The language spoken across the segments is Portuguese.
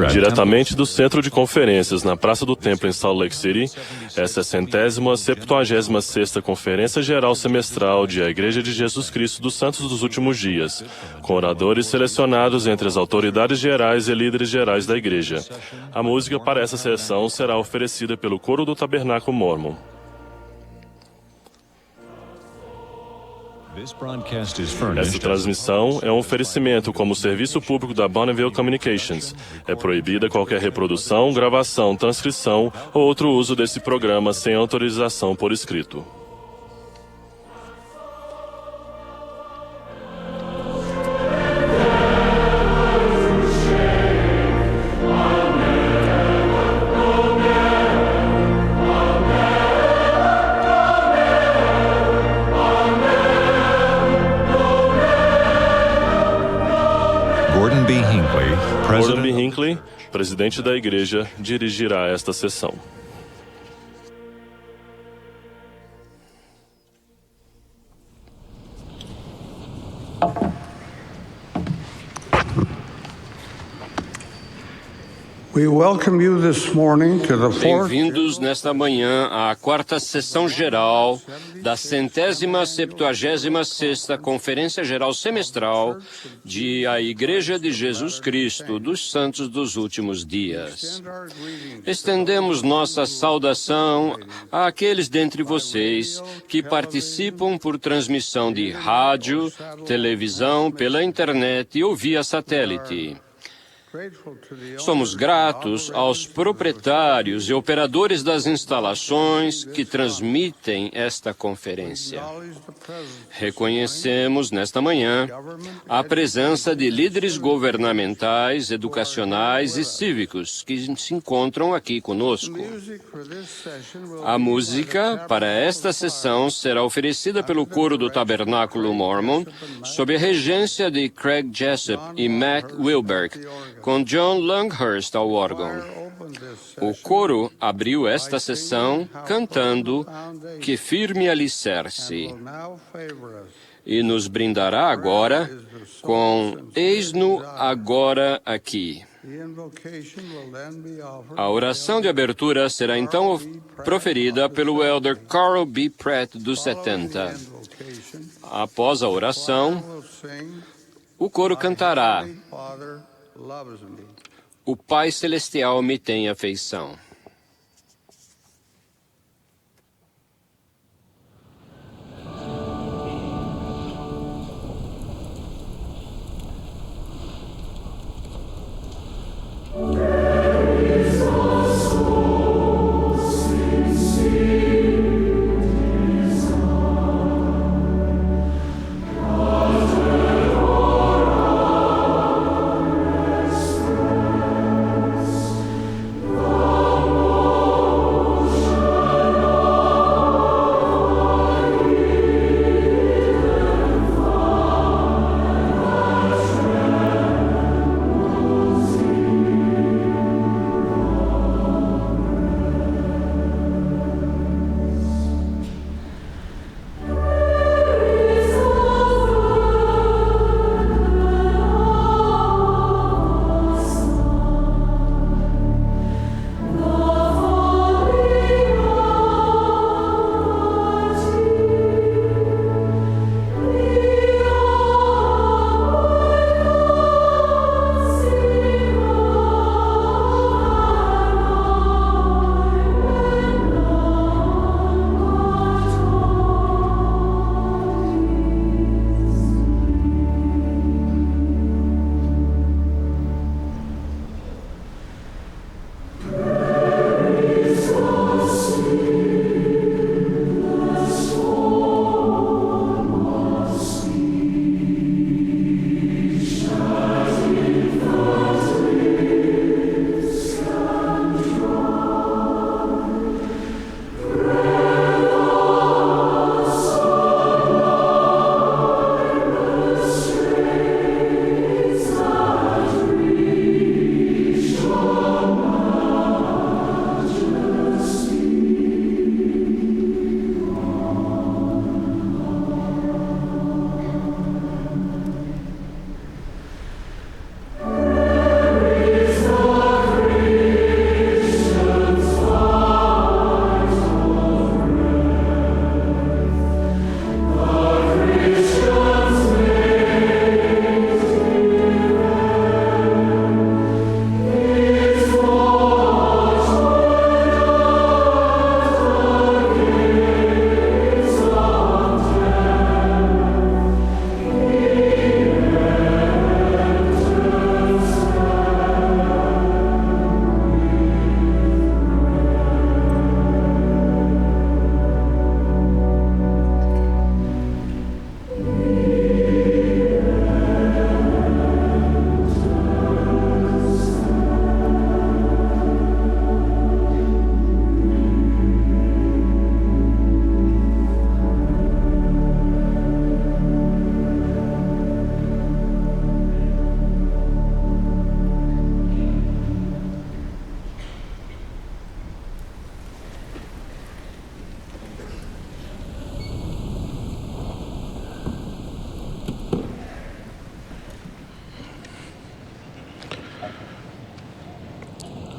Diretamente do Centro de Conferências, na Praça do Templo, em Salt Lake City, essa é a 176ª Conferência Geral Semestral de A Igreja de Jesus Cristo dos Santos dos Últimos Dias, com oradores selecionados entre as autoridades gerais e líderes gerais da Igreja. A música para essa sessão será oferecida pelo Coro do Tabernáculo Mormon. Esta transmissão é um oferecimento como serviço público da Bonneville Communications. É proibida qualquer reprodução, gravação, transcrição ou outro uso desse programa sem autorização por escrito. Gordon B. Hinckley, presidente da igreja, dirigirá esta sessão. Bem-vindos nesta manhã à quarta sessão geral da 176ª Conferência Geral Semestral de A Igreja de Jesus Cristo dos Santos dos Últimos Dias. Estendemos nossa saudação àqueles dentre vocês que participam por transmissão de rádio, televisão, pela internet ou via satélite. Somos gratos aos proprietários e operadores das instalações que transmitem esta conferência. Reconhecemos nesta manhã a presença de líderes governamentais, educacionais e cívicos que se encontram aqui conosco. A música para esta sessão será oferecida pelo Coro do Tabernáculo Mormon sob a regência de Craig Jessup e Mac Wilberg, com John Longhurst ao órgão. O coro abriu esta sessão cantando Que Firme Alicerce e nos brindará agora com Eis-no Agora Aqui. A oração de abertura será então proferida pelo Elder Carl B. Pratt, dos 70. Após a oração, o coro cantará O Pai Celestial me tem afeição. Oh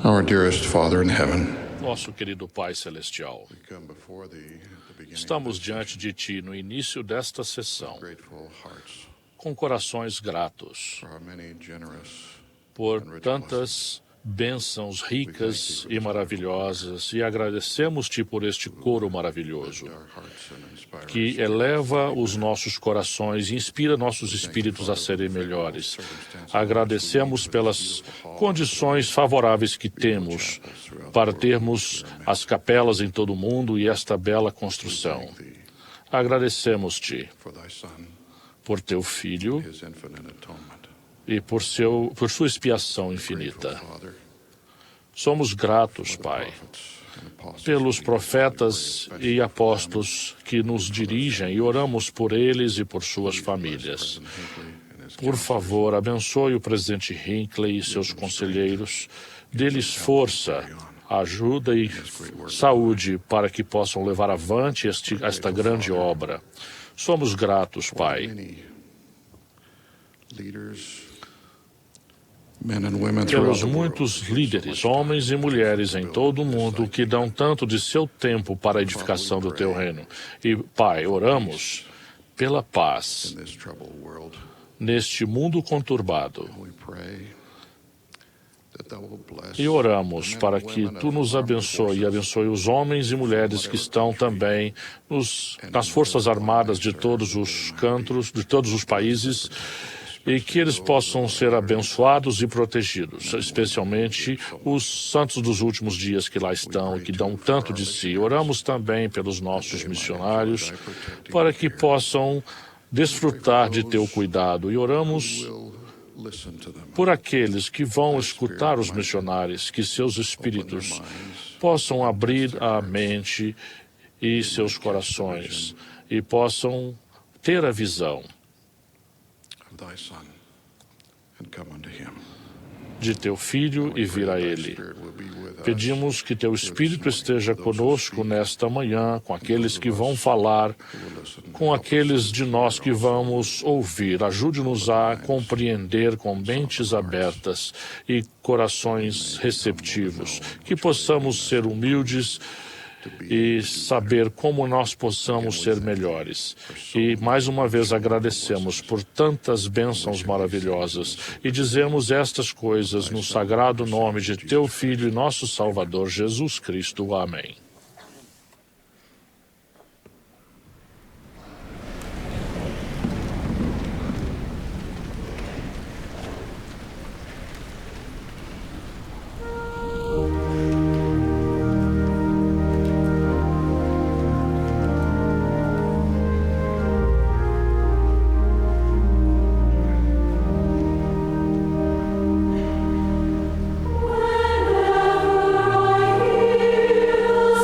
Our dearest Father in heaven, Nosso querido Pai Celestial, we come before thee at the beginning estamos of this diante de Ti no início desta sessão, grateful hearts com corações gratos for our many generous por tantas bênçãos ricas e maravilhosas e agradecemos-Te por este coro maravilhoso our hearts and inspire que eleva os nossos corações e inspira nossos espíritos a serem melhores. Agradecemos pelas condições favoráveis que temos para termos as capelas em todo o mundo e esta bela construção. Agradecemos-Te for thy Son, por Teu Filho his infinite atonement. e por sua expiação infinita. Father, Somos gratos, Pai, prophets and apostles, pelos profetas e apóstolos que nos dirigem e oramos por eles e por suas famílias. Hinckley and his Por favor, abençoe o presidente Hinckley e seus conselheiros, dê-lhes força, ajuda e saúde para que possam levar avante esta grande obra. Somos gratos, Pai, many leaders, men and women throughout pelos the world. muitos líderes, homens e mulheres em todo o mundo que dão tanto de seu tempo para a edificação do Teu reino. E, Pai, oramos pela paz In this troubled world, neste mundo conturbado. we pray that thou wilt bless E oramos para que Tu nos abençoe e abençoe os homens e mulheres que estão também nas forças armadas de todos os cantos, de todos os países, e que eles possam ser abençoados e protegidos, especialmente os santos dos últimos dias que lá estão e que dão tanto de si. Oramos também pelos nossos missionários para que possam desfrutar de Teu cuidado e oramos will listen to them. por aqueles que vão escutar os missionários, que seus espíritos possam abrir a mente e seus corações e possam ter a visão Of thy Son, and come unto him. de Teu Filho e vir a Ele. Spirit will be with us. Pedimos que Teu Espírito esteja conosco nesta manhã, com aqueles que vão falar, com aqueles de nós que vamos ouvir. Ajude-nos a compreender com mentes abertas e corações receptivos, que possamos ser humildes e saber como nós possamos ser melhores. E mais uma vez agradecemos por tantas bênçãos maravilhosas e dizemos estas coisas no sagrado nome de Teu Filho e nosso Salvador Jesus Cristo. Amém. Whenever I hear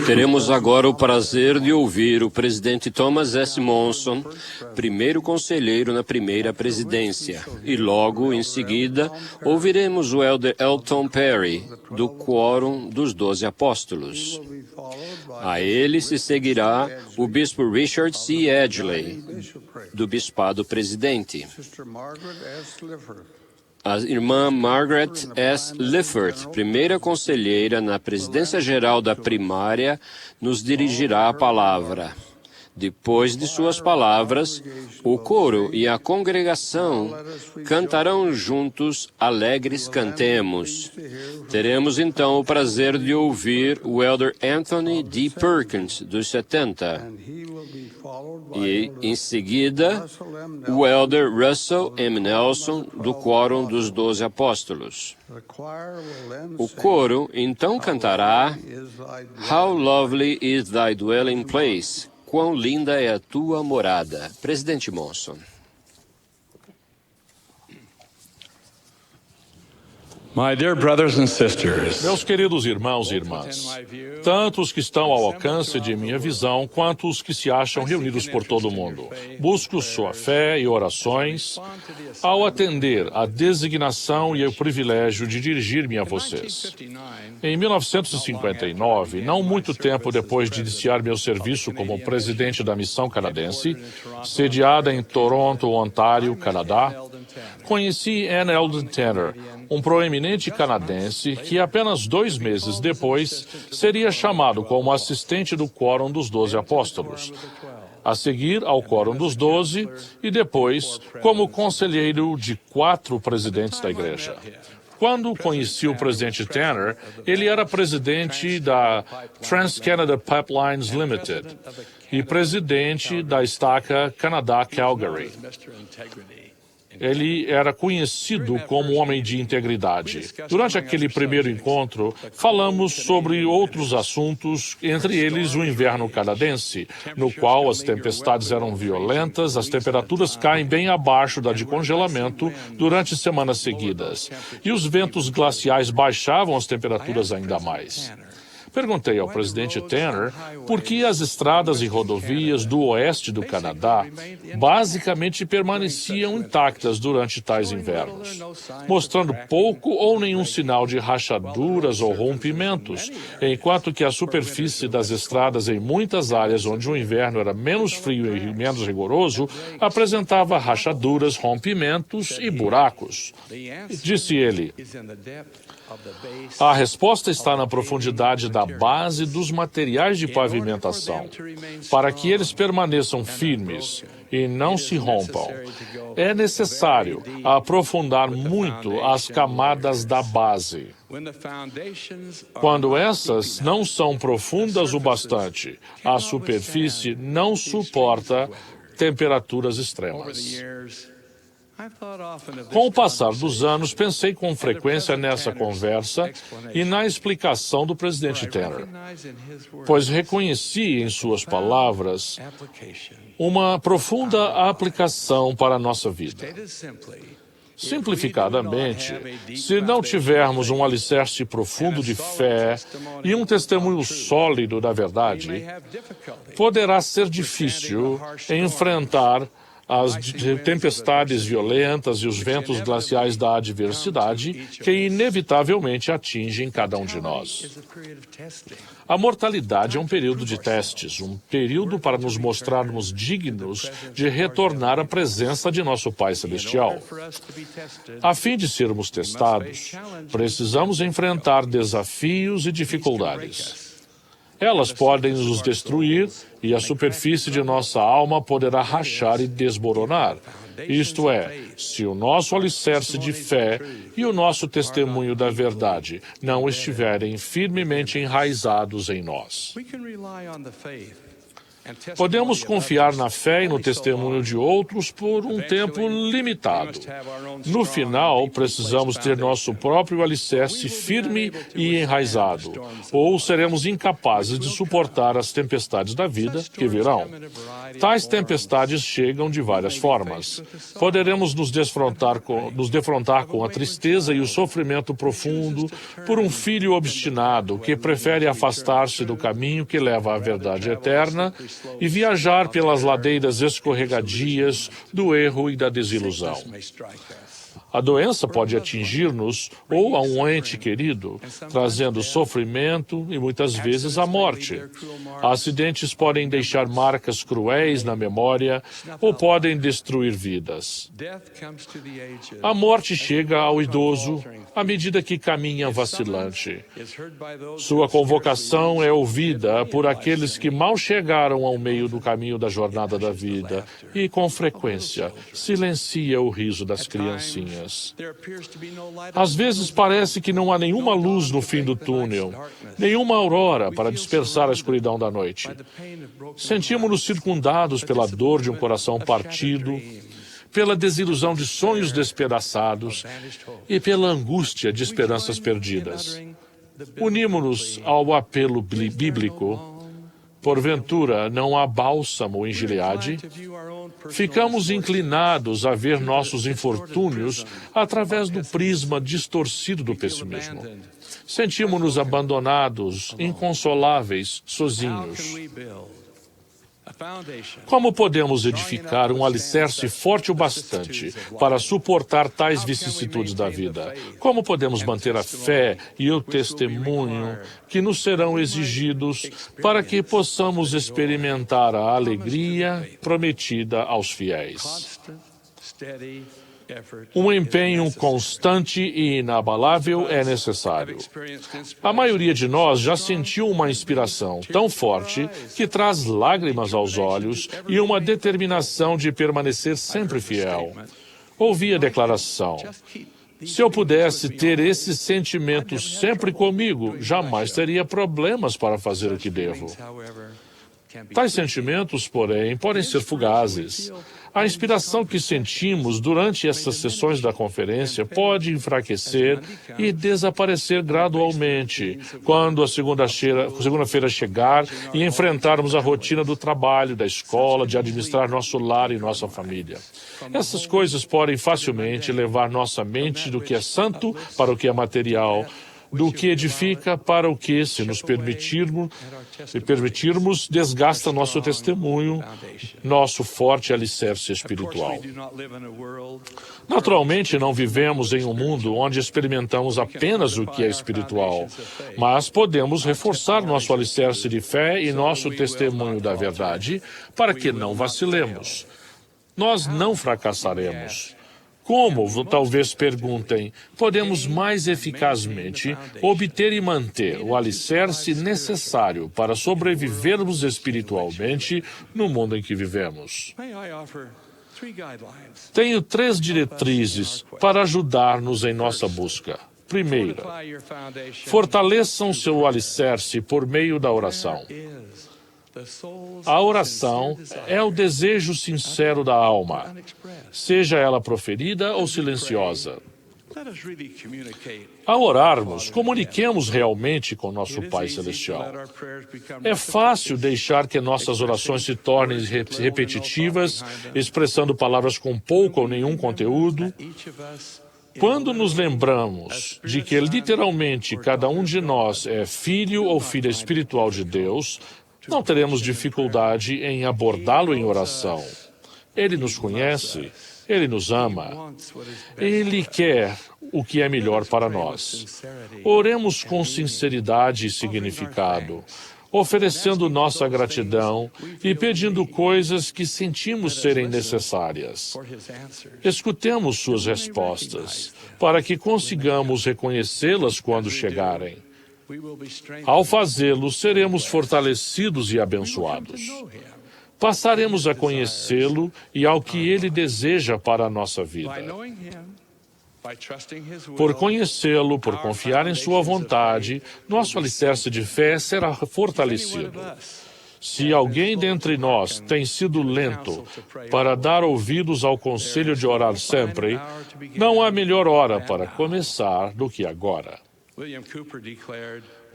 Teremos agora o prazer de ouvir o presidente Thomas S. Monson, primeiro conselheiro na primeira presidência. E logo em seguida, ouviremos o elder Elton Perry, do Quórum dos 12 Apóstolos. A ele se seguirá o bispo Richard C. Edgley, do Bispado Presidente. A irmã Margaret S. Lifford, primeira conselheira na presidência geral da primária, nos dirigirá a palavra. Depois de suas palavras, o coro e a congregação cantarão juntos Alegres Cantemos. Teremos então o prazer de ouvir o elder Anthony D. Perkins, dos 70. E, em seguida, o elder Russell M. Nelson, do Quórum dos 12 Apóstolos. O coro então cantará How Lovely is Thy Dwelling Place. Quão linda é a tua morada. Presidente Monson. My dear brothers and sisters, Meus queridos irmãos e irmãs, tanto os que estão ao alcance de minha visão, quanto os que se acham reunidos por todo o mundo, busco sua fé e orações ao atender à designação e o privilégio de dirigir-me a vocês. Em 1959, não muito tempo depois de iniciar meu serviço como presidente da missão canadense, sediada em Toronto, Ontário, Canadá, conheci Ann Eldon Tanner, um proeminente canadense que apenas 2 meses depois seria chamado como assistente do Quórum dos 12 Apóstolos, a seguir ao Quórum dos 12 e depois como conselheiro de 4 presidentes da igreja. Quando conheci o presidente Tanner, ele era presidente da Trans-Canada Pipelines Limited e presidente da estaca Canadá-Calgary. Ele era conhecido como um homem de integridade. Durante aquele primeiro encontro, falamos sobre outros assuntos, entre eles o inverno canadense, no qual as tempestades eram violentas, as temperaturas caem bem abaixo da de congelamento durante semanas seguidas, e os ventos glaciais baixavam as temperaturas ainda mais. Perguntei ao presidente Tanner por que as estradas e rodovias do oeste do Canadá basicamente permaneciam intactas durante tais invernos, mostrando pouco ou nenhum sinal de rachaduras ou rompimentos, enquanto que a superfície das estradas em muitas áreas onde o inverno era menos frio e menos rigoroso apresentava rachaduras, rompimentos e buracos. Disse ele: a resposta está na profundidade da base dos materiais de pavimentação, para que eles permaneçam firmes e não se rompam. É necessário aprofundar muito as camadas da base. Quando essas não são profundas o bastante, a superfície não suporta temperaturas extremas. Com o passar dos anos, pensei com frequência nessa conversa e na explicação do presidente Tanner, pois reconheci em suas palavras uma profunda aplicação para a nossa vida. Simplificadamente, se não tivermos um alicerce profundo de fé e um testemunho sólido da verdade, poderá ser difícil enfrentar as tempestades violentas e os ventos glaciais da adversidade que inevitavelmente atingem cada um de nós. A mortalidade é um período de testes, um período para nos mostrarmos dignos de retornar à presença de nosso Pai Celestial. A fim de sermos testados, precisamos enfrentar desafios e dificuldades. Elas podem nos destruir e a superfície de nossa alma poderá rachar e desmoronar. Isto é, se o nosso alicerce de fé e o nosso testemunho da verdade não estiverem firmemente enraizados em nós. Podemos confiar na fé e no testemunho de outros por um tempo limitado. No final, precisamos ter nosso próprio alicerce firme e enraizado, ou seremos incapazes de suportar as tempestades da vida que virão. Tais tempestades chegam de várias formas. Poderemos nos defrontar com a tristeza e o sofrimento profundo por um filho obstinado que prefere afastar-se do caminho que leva à verdade eterna e viajar pelas ladeiras escorregadias do erro e da desilusão. A doença pode atingir-nos ou a um ente querido, trazendo sofrimento e muitas vezes a morte. Acidentes podem deixar marcas cruéis na memória ou podem destruir vidas. A morte chega ao idoso à medida que caminha vacilante. Sua convocação é ouvida por aqueles que mal chegaram ao meio do caminho da jornada da vida e, com frequência, silencia o riso das criancinhas. Às vezes parece que não há nenhuma luz no fim do túnel, nenhuma aurora para dispersar a escuridão da noite. Sentimos-nos circundados pela dor de um coração partido, pela desilusão de sonhos despedaçados e pela angústia de esperanças perdidas. Unimos-nos ao apelo bíblico. Porventura, não há bálsamo em Gileade? Ficamos inclinados a ver nossos infortúnios através do prisma distorcido do pessimismo. Sentimos-nos abandonados, inconsoláveis, sozinhos. Como podemos edificar um alicerce forte o bastante para suportar tais vicissitudes da vida? Como podemos manter a fé e o testemunho que nos serão exigidos para que possamos experimentar a alegria prometida aos fiéis? Um empenho constante e inabalável é necessário. A maioria de nós já sentiu uma inspiração tão forte que traz lágrimas aos olhos e uma determinação de permanecer sempre fiel. Ouvi a declaração: se eu pudesse ter esse sentimento sempre comigo, jamais teria problemas para fazer o que devo. Tais sentimentos, porém, podem ser fugazes. A inspiração que sentimos durante essas sessões da conferência pode enfraquecer e desaparecer gradualmente quando a segunda-feira chegar e enfrentarmos a rotina do trabalho, da escola, de administrar nosso lar e nossa família. Essas coisas podem facilmente levar nossa mente do que é santo para o que é material, do que edifica para o que, se nos permitirmos, desgasta nosso testemunho, nosso forte alicerce espiritual. Naturalmente, não vivemos em um mundo onde experimentamos apenas o que é espiritual, mas podemos reforçar nosso alicerce de fé e nosso testemunho da verdade para que não vacilemos. Nós não fracassaremos. Como, talvez perguntem, podemos mais eficazmente obter e manter o alicerce necessário para sobrevivermos espiritualmente no mundo em que vivemos? Tenho 3 diretrizes para ajudar-nos em nossa busca. Primeira, fortaleçam seu alicerce por meio da oração. A oração é o desejo sincero da alma, seja ela proferida ou silenciosa. Ao orarmos, comuniquemos realmente com nosso Pai Celestial. É fácil deixar que nossas orações se tornem repetitivas, expressando palavras com pouco ou nenhum conteúdo. Quando nos lembramos de que literalmente cada um de nós é filho ou filha espiritual de Deus, não teremos dificuldade em abordá-lo em oração. Ele nos conhece, Ele nos ama, Ele quer o que é melhor para nós. Oremos com sinceridade e significado, oferecendo nossa gratidão e pedindo coisas que sentimos serem necessárias. Escutemos suas respostas, para que consigamos reconhecê-las quando chegarem. Ao fazê-lo, seremos fortalecidos e abençoados. Passaremos a conhecê-lo e ao que ele deseja para a nossa vida. Por conhecê-lo, por confiar em sua vontade, nosso alicerce de fé será fortalecido. Se alguém dentre nós tem sido lento para dar ouvidos ao conselho de orar sempre, não há melhor hora para começar do que agora.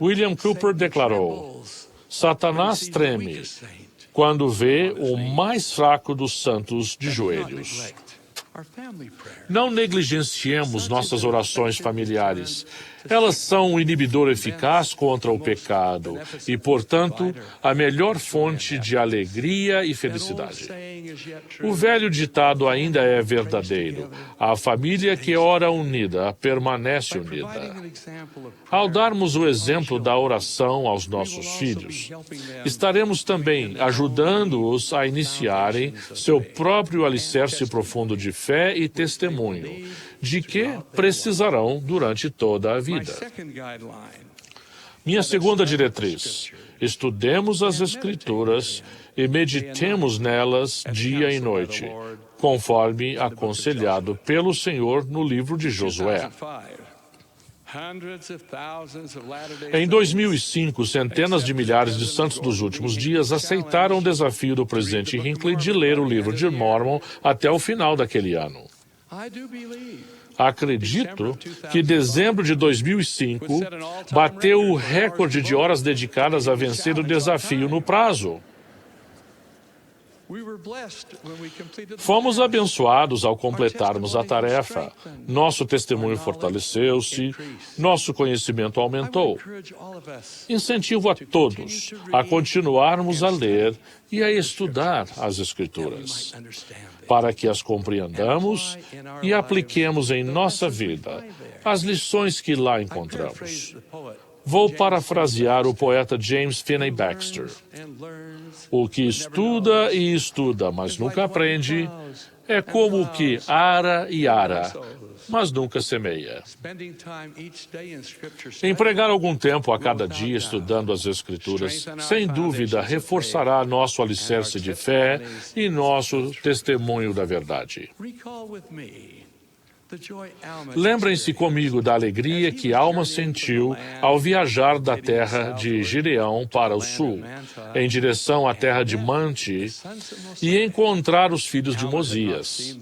William Cooper declarou: Satanás treme quando vê o mais fraco dos santos de joelhos. Não negligenciemos nossas orações familiares. Elas são um inibidor eficaz contra o pecado e, portanto, a melhor fonte de alegria e felicidade. O velho ditado ainda é verdadeiro: a família que ora unida permanece unida. Ao darmos o exemplo da oração aos nossos filhos, estaremos também ajudando-os a iniciarem seu próprio alicerce profundo de fé e testemunho, de que precisarão durante toda a vida. Minha segunda diretriz: estudemos as Escrituras e meditemos nelas dia e noite, conforme aconselhado pelo Senhor no livro de Josué. Em 2005, centenas de milhares de santos dos últimos dias aceitaram o desafio do presidente Hinckley de ler o livro de Mormon até o final daquele ano. Acredito que dezembro de 2005 bateu o recorde de horas dedicadas a vencer o desafio no prazo. Fomos abençoados ao completarmos a tarefa. Nosso testemunho fortaleceu-se, nosso conhecimento aumentou. Incentivo a todos a continuarmos a ler e a estudar as Escrituras, para que as compreendamos e apliquemos em nossa vida as lições que lá encontramos. Vou parafrasear o poeta James Finney Baxter: o que estuda e estuda, mas nunca aprende, é como o que ara e ara, mas nunca semeia. Empregar algum tempo a cada dia estudando as Escrituras, sem dúvida, reforçará nosso alicerce de fé e nosso testemunho da verdade. Lembrem-se comigo da alegria que Alma sentiu ao viajar da terra de Gileão para o sul, em direção à terra de Manti, e encontrar os filhos de Mosias.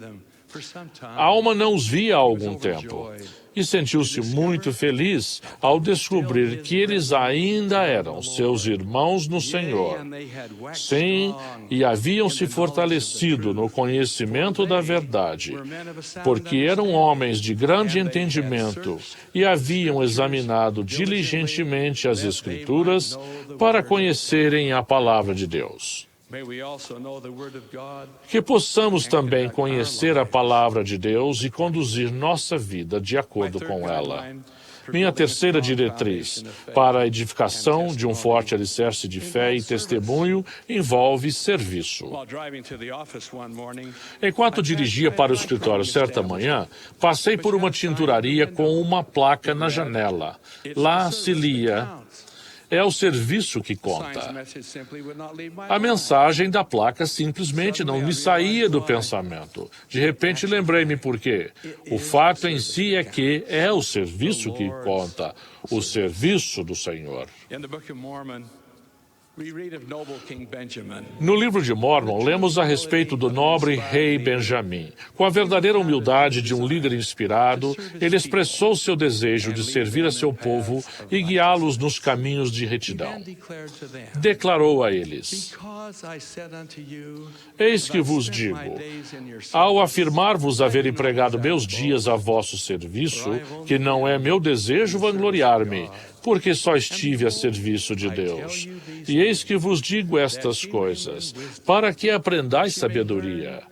Alma não os via há algum tempo e sentiu-se muito feliz ao descobrir que eles ainda eram seus irmãos no Senhor. Sim, e haviam se fortalecido no conhecimento da verdade, porque eram homens de grande entendimento e haviam examinado diligentemente as Escrituras para conhecerem a palavra de Deus. Que possamos também conhecer a palavra de Deus e conduzir nossa vida de acordo com ela. Minha terceira diretriz para a edificação de um forte alicerce de fé e testemunho envolve serviço. Enquanto dirigia para o escritório certa manhã, passei por uma tinturaria com uma placa na janela. Lá se lia: é o serviço que conta. A mensagem da placa simplesmente não me saía do pensamento. De repente lembrei-me por quê. O fato em si é que é o serviço que conta, o serviço do Senhor. No livro de Mormon, lemos a respeito do nobre rei Benjamim. Com a verdadeira humildade de um líder inspirado, ele expressou seu desejo de servir a seu povo e guiá-los nos caminhos de retidão. Declarou a eles: eis que vos digo, ao afirmar-vos haver empregado meus dias a vosso serviço, que não é meu desejo vangloriar-me, porque só estive a serviço de Deus. E eis que vos digo estas coisas, para que aprendais sabedoria,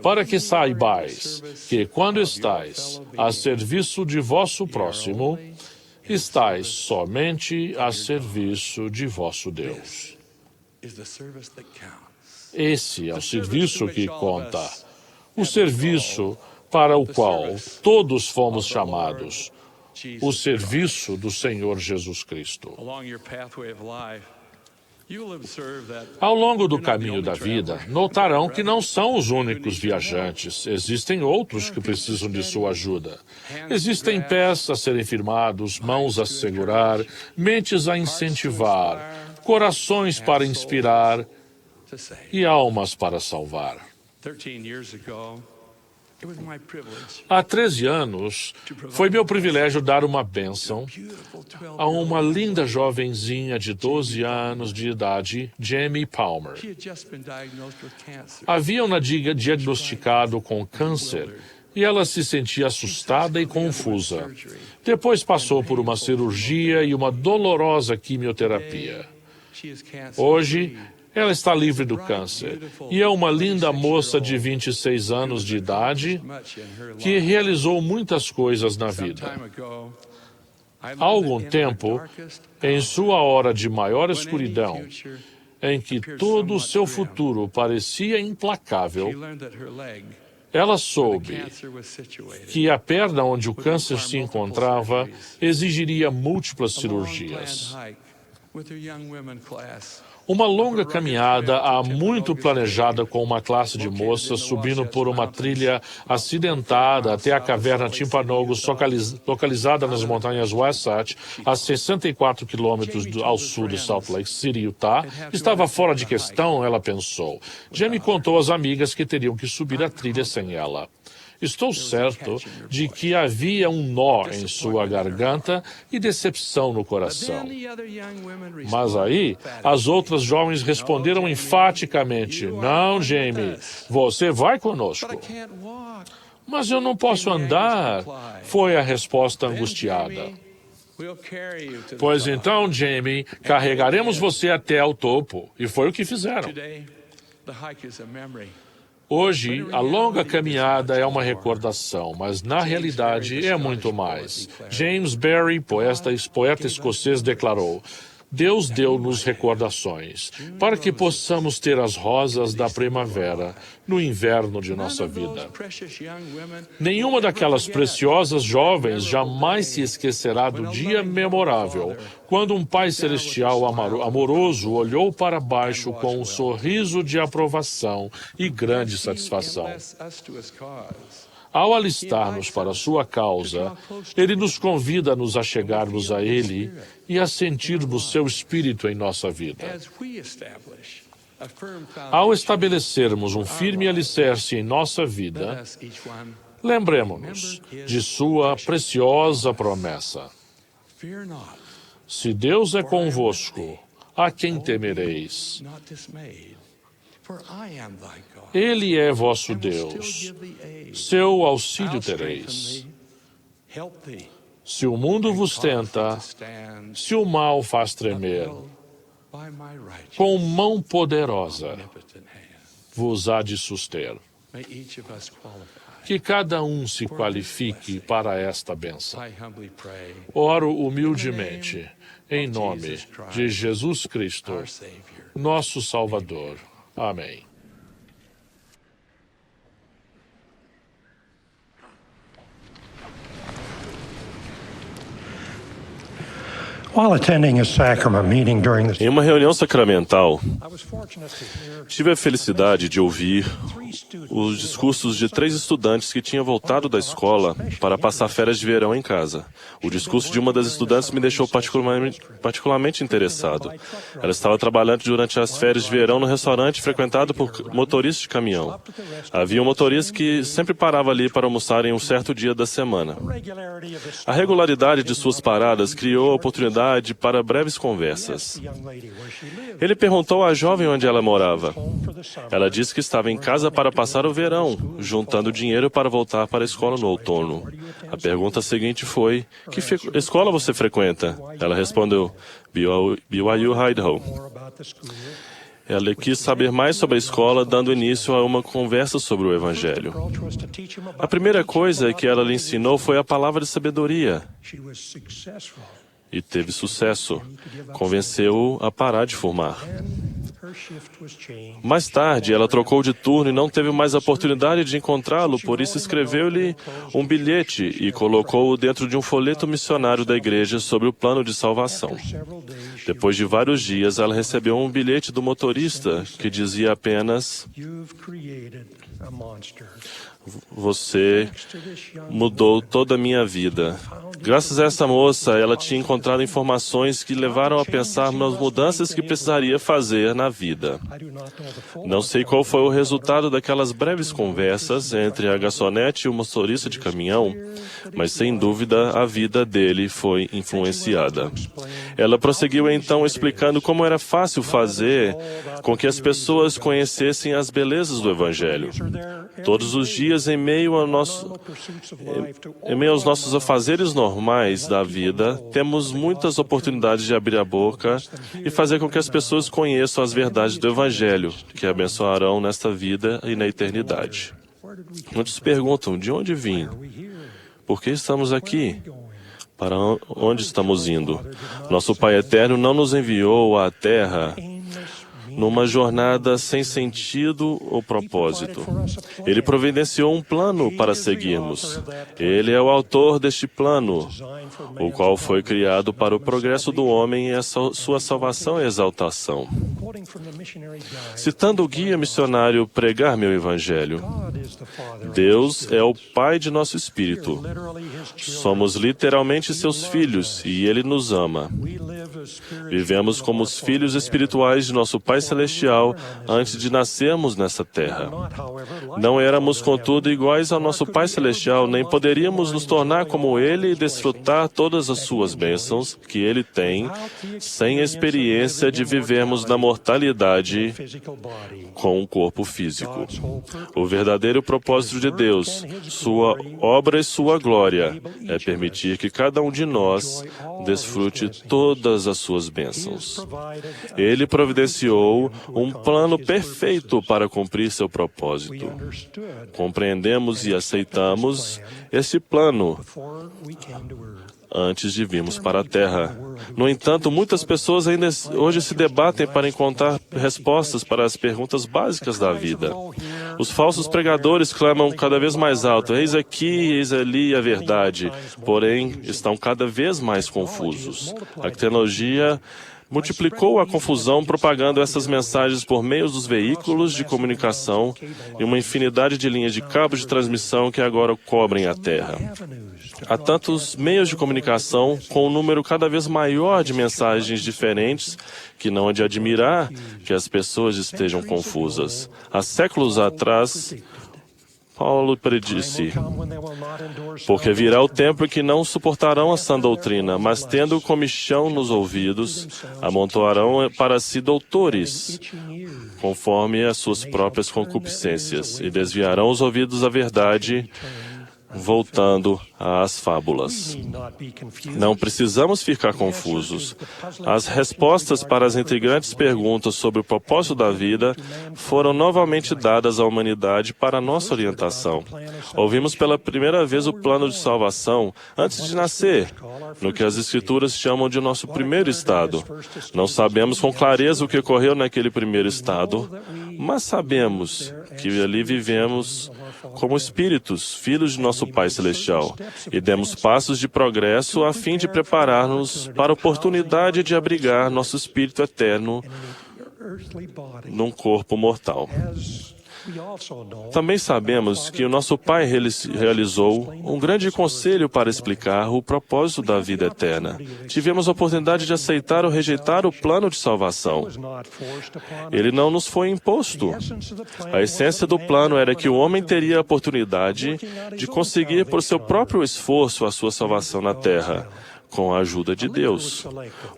para que saibais que, quando estais a serviço de vosso próximo, estais somente a serviço de vosso Deus. Esse é o serviço que conta, o serviço para o qual todos fomos chamados, o serviço do Senhor Jesus Cristo. Ao longo do caminho da vida, notarão que não são os únicos viajantes. Existem outros que precisam de sua ajuda. Existem pés a serem firmados, mãos a segurar, mentes a incentivar, corações para inspirar e almas para salvar. Há 13 anos, foi meu privilégio dar uma bênção a uma linda jovenzinha de 12 anos de idade, Jamie Palmer. Haviam-na diagnosticado com câncer e ela se sentia assustada e confusa. Depois passou por uma cirurgia e uma dolorosa quimioterapia. Hoje, ela está livre do câncer e é uma linda moça de 26 anos de idade que realizou muitas coisas na vida. Há algum tempo, em sua hora de maior escuridão, em que todo o seu futuro parecia implacável, ela soube que a perna onde o câncer se encontrava exigiria múltiplas cirurgias. Uma longa caminhada há muito planejada com uma classe de moças subindo por uma trilha acidentada até a caverna Timpanogos, localizada nas montanhas Wasatch, a 64 quilômetros ao sul de Salt Lake City, Utah, estava fora de questão, ela pensou. Jamie contou às amigas que teriam que subir a trilha sem ela. Estou certo de que havia um nó em sua garganta e decepção no coração. Mas aí, as outras jovens responderam enfaticamente: "Não, Jamie, você vai conosco." "Mas eu não posso andar", foi a resposta angustiada. "Pois então, Jamie, carregaremos você até ao topo." E foi o que fizeram. Hoje, a longa caminhada é uma recordação, mas na realidade é muito mais. James Barrie, poeta escocês, declarou: "Deus deu-nos recordações para que possamos ter as rosas da primavera no inverno de nossa vida." Nenhuma daquelas preciosas jovens jamais se esquecerá do dia memorável, quando um Pai Celestial amoroso olhou para baixo com um sorriso de aprovação e grande satisfação. Ao alistar-nos para a sua causa, Ele nos convida a nos achegarmos a Ele e a sentirmos seu Espírito em nossa vida. Ao estabelecermos um firme alicerce em nossa vida, lembremos-nos de sua preciosa promessa: "Se Deus é convosco, a quem temereis? Ele é vosso Deus, seu auxílio tereis. Se o mundo vos tenta, se o mal faz tremer, com mão poderosa vos há de suster." Que cada um se qualifique para esta bênção. Oro humildemente em nome de Jesus Cristo, nosso Salvador. Amém. Em uma reunião sacramental, tive a felicidade de ouvir os discursos de 3 estudantes que tinham voltado da escola para passar férias de verão em casa. O discurso de uma das estudantes me deixou particularmente interessado. Ela estava trabalhando durante as férias de verão no restaurante frequentado por motoristas de caminhão. Havia um motorista que sempre parava ali para almoçar em um certo dia da semana. A regularidade de suas paradas criou a oportunidade para breves conversas. Ele perguntou à jovem onde ela morava. Ela disse que estava em casa para passar o verão, juntando dinheiro para voltar para a escola no outono. A pergunta seguinte foi: "Que escola você frequenta?" Ela respondeu: BYU Idaho. Ela quis saber mais sobre a escola, dando início a uma conversa sobre o Evangelho. A primeira coisa que ela lhe ensinou foi a palavra de sabedoria. E teve sucesso. Convenceu-o a parar de fumar. Mais tarde, ela trocou de turno e não teve mais a oportunidade de encontrá-lo, por isso escreveu-lhe um bilhete e colocou-o dentro de um folheto missionário da igreja sobre o plano de salvação. Depois de vários dias, ela recebeu um bilhete do motorista que dizia apenas: Você mudou toda a minha vida. Graças a essa moça, ela tinha encontrado informações que levaram a pensar nas mudanças que precisaria fazer na vida. Não sei qual foi o resultado daquelas breves conversas entre a garçonete e o motorista de caminhão, mas sem dúvida a vida dele foi influenciada. Ela prosseguiu então explicando como era fácil fazer com que as pessoas conhecessem as belezas do Evangelho. Todos os dias, em meio aos nossos afazeres normais da vida, temos muitas oportunidades de abrir a boca e fazer com que as pessoas conheçam as verdades do Evangelho, que abençoarão nesta vida e na eternidade. Muitos perguntam, de onde vim? Por que estamos aqui? Para onde estamos indo? Nosso Pai Eterno não nos enviou à Terra numa jornada sem sentido ou propósito. Ele providenciou um plano para seguirmos. Ele é o autor deste plano, o qual foi criado para o progresso do homem e a sua salvação e exaltação. Citando o guia missionário Pregar Meu Evangelho, Deus é o Pai de nosso espírito. Somos literalmente seus filhos e Ele nos ama. Vivemos como os filhos espirituais de nosso Pai Celestial antes de nascermos nessa terra. Não éramos, contudo, iguais ao nosso Pai Celestial, nem poderíamos nos tornar como Ele e desfrutar todas as suas bênçãos que Ele tem, sem a experiência de vivermos na mortalidade com um corpo físico. O verdadeiro propósito de Deus, sua obra e sua glória, é permitir que cada um de nós desfrute todas as suas bênçãos. Ele providenciou um plano perfeito para cumprir seu propósito. Compreendemos e aceitamos esse plano antes de virmos para a Terra. No entanto, muitas pessoas ainda hoje se debatem para encontrar respostas para as perguntas básicas da vida. Os falsos pregadores clamam cada vez mais alto, eis aqui, eis ali a verdade, porém estão cada vez mais confusos. A tecnologia multiplicou a confusão propagando essas mensagens por meio dos veículos de comunicação e uma infinidade de linhas de cabos de transmissão que agora cobrem a Terra. Há tantos meios de comunicação com um número cada vez maior de mensagens diferentes que não é de admirar que as pessoas estejam confusas. Há séculos atrás, Paulo predisse, porque virá o tempo em que não suportarão a sã doutrina, mas tendo comichão nos ouvidos, amontoarão para si doutores, conforme as suas próprias concupiscências, e desviarão os ouvidos da verdade, voltando às fábulas. Não precisamos ficar confusos. As respostas para as intrigantes perguntas sobre o propósito da vida foram novamente dadas à humanidade para nossa orientação. Ouvimos pela primeira vez o plano de salvação antes de nascer, no que as Escrituras chamam de nosso primeiro estado. Não sabemos com clareza o que ocorreu naquele primeiro estado, mas sabemos que ali vivemos como espíritos, filhos de nosso Pai Celestial, e demos passos de progresso a fim de preparar-nos para a oportunidade de abrigar nosso espírito eterno num corpo mortal. Também sabemos que o nosso Pai realizou um grande conselho para explicar o propósito da vida eterna. Tivemos a oportunidade de aceitar ou rejeitar o plano de salvação. Ele não nos foi imposto. A essência do plano era que o homem teria a oportunidade de conseguir por seu próprio esforço a sua salvação na terra, com a ajuda de Deus.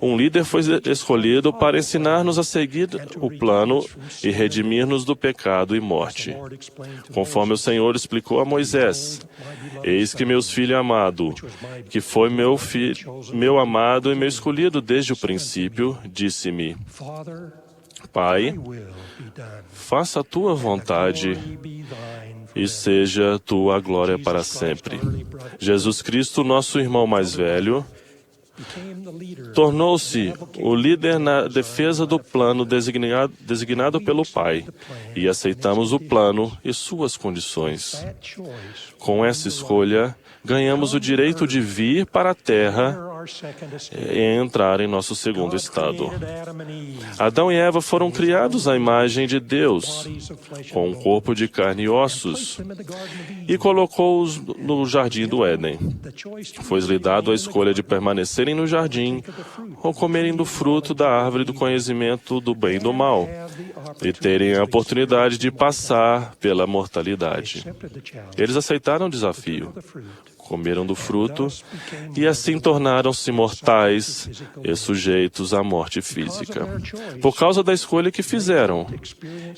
Um líder foi escolhido para ensinar-nos a seguir o plano e redimir-nos do pecado e morte. Conforme o Senhor explicou a Moisés, eis que meu filho amado, que foi meu amado e meu escolhido desde o princípio, disse-me, Pai, faça a tua vontade e seja tua glória para sempre. Jesus Cristo, nosso irmão mais velho, tornou-se o líder na defesa do plano designado pelo Pai, e aceitamos o plano e suas condições. Com essa escolha, ganhamos o direito de vir para a Terra e entrar em nosso segundo estado. Adão e Eva foram criados à imagem de Deus, com um corpo de carne e ossos, e colocou-os no jardim do Éden. Foi-lhe dado a escolha de permanecerem no jardim ou comerem do fruto da árvore do conhecimento do bem e do mal, e terem a oportunidade de passar pela mortalidade. Eles aceitaram o desafio, comeram do fruto e assim tornaram-se mortais e sujeitos à morte física. Por causa da escolha que fizeram,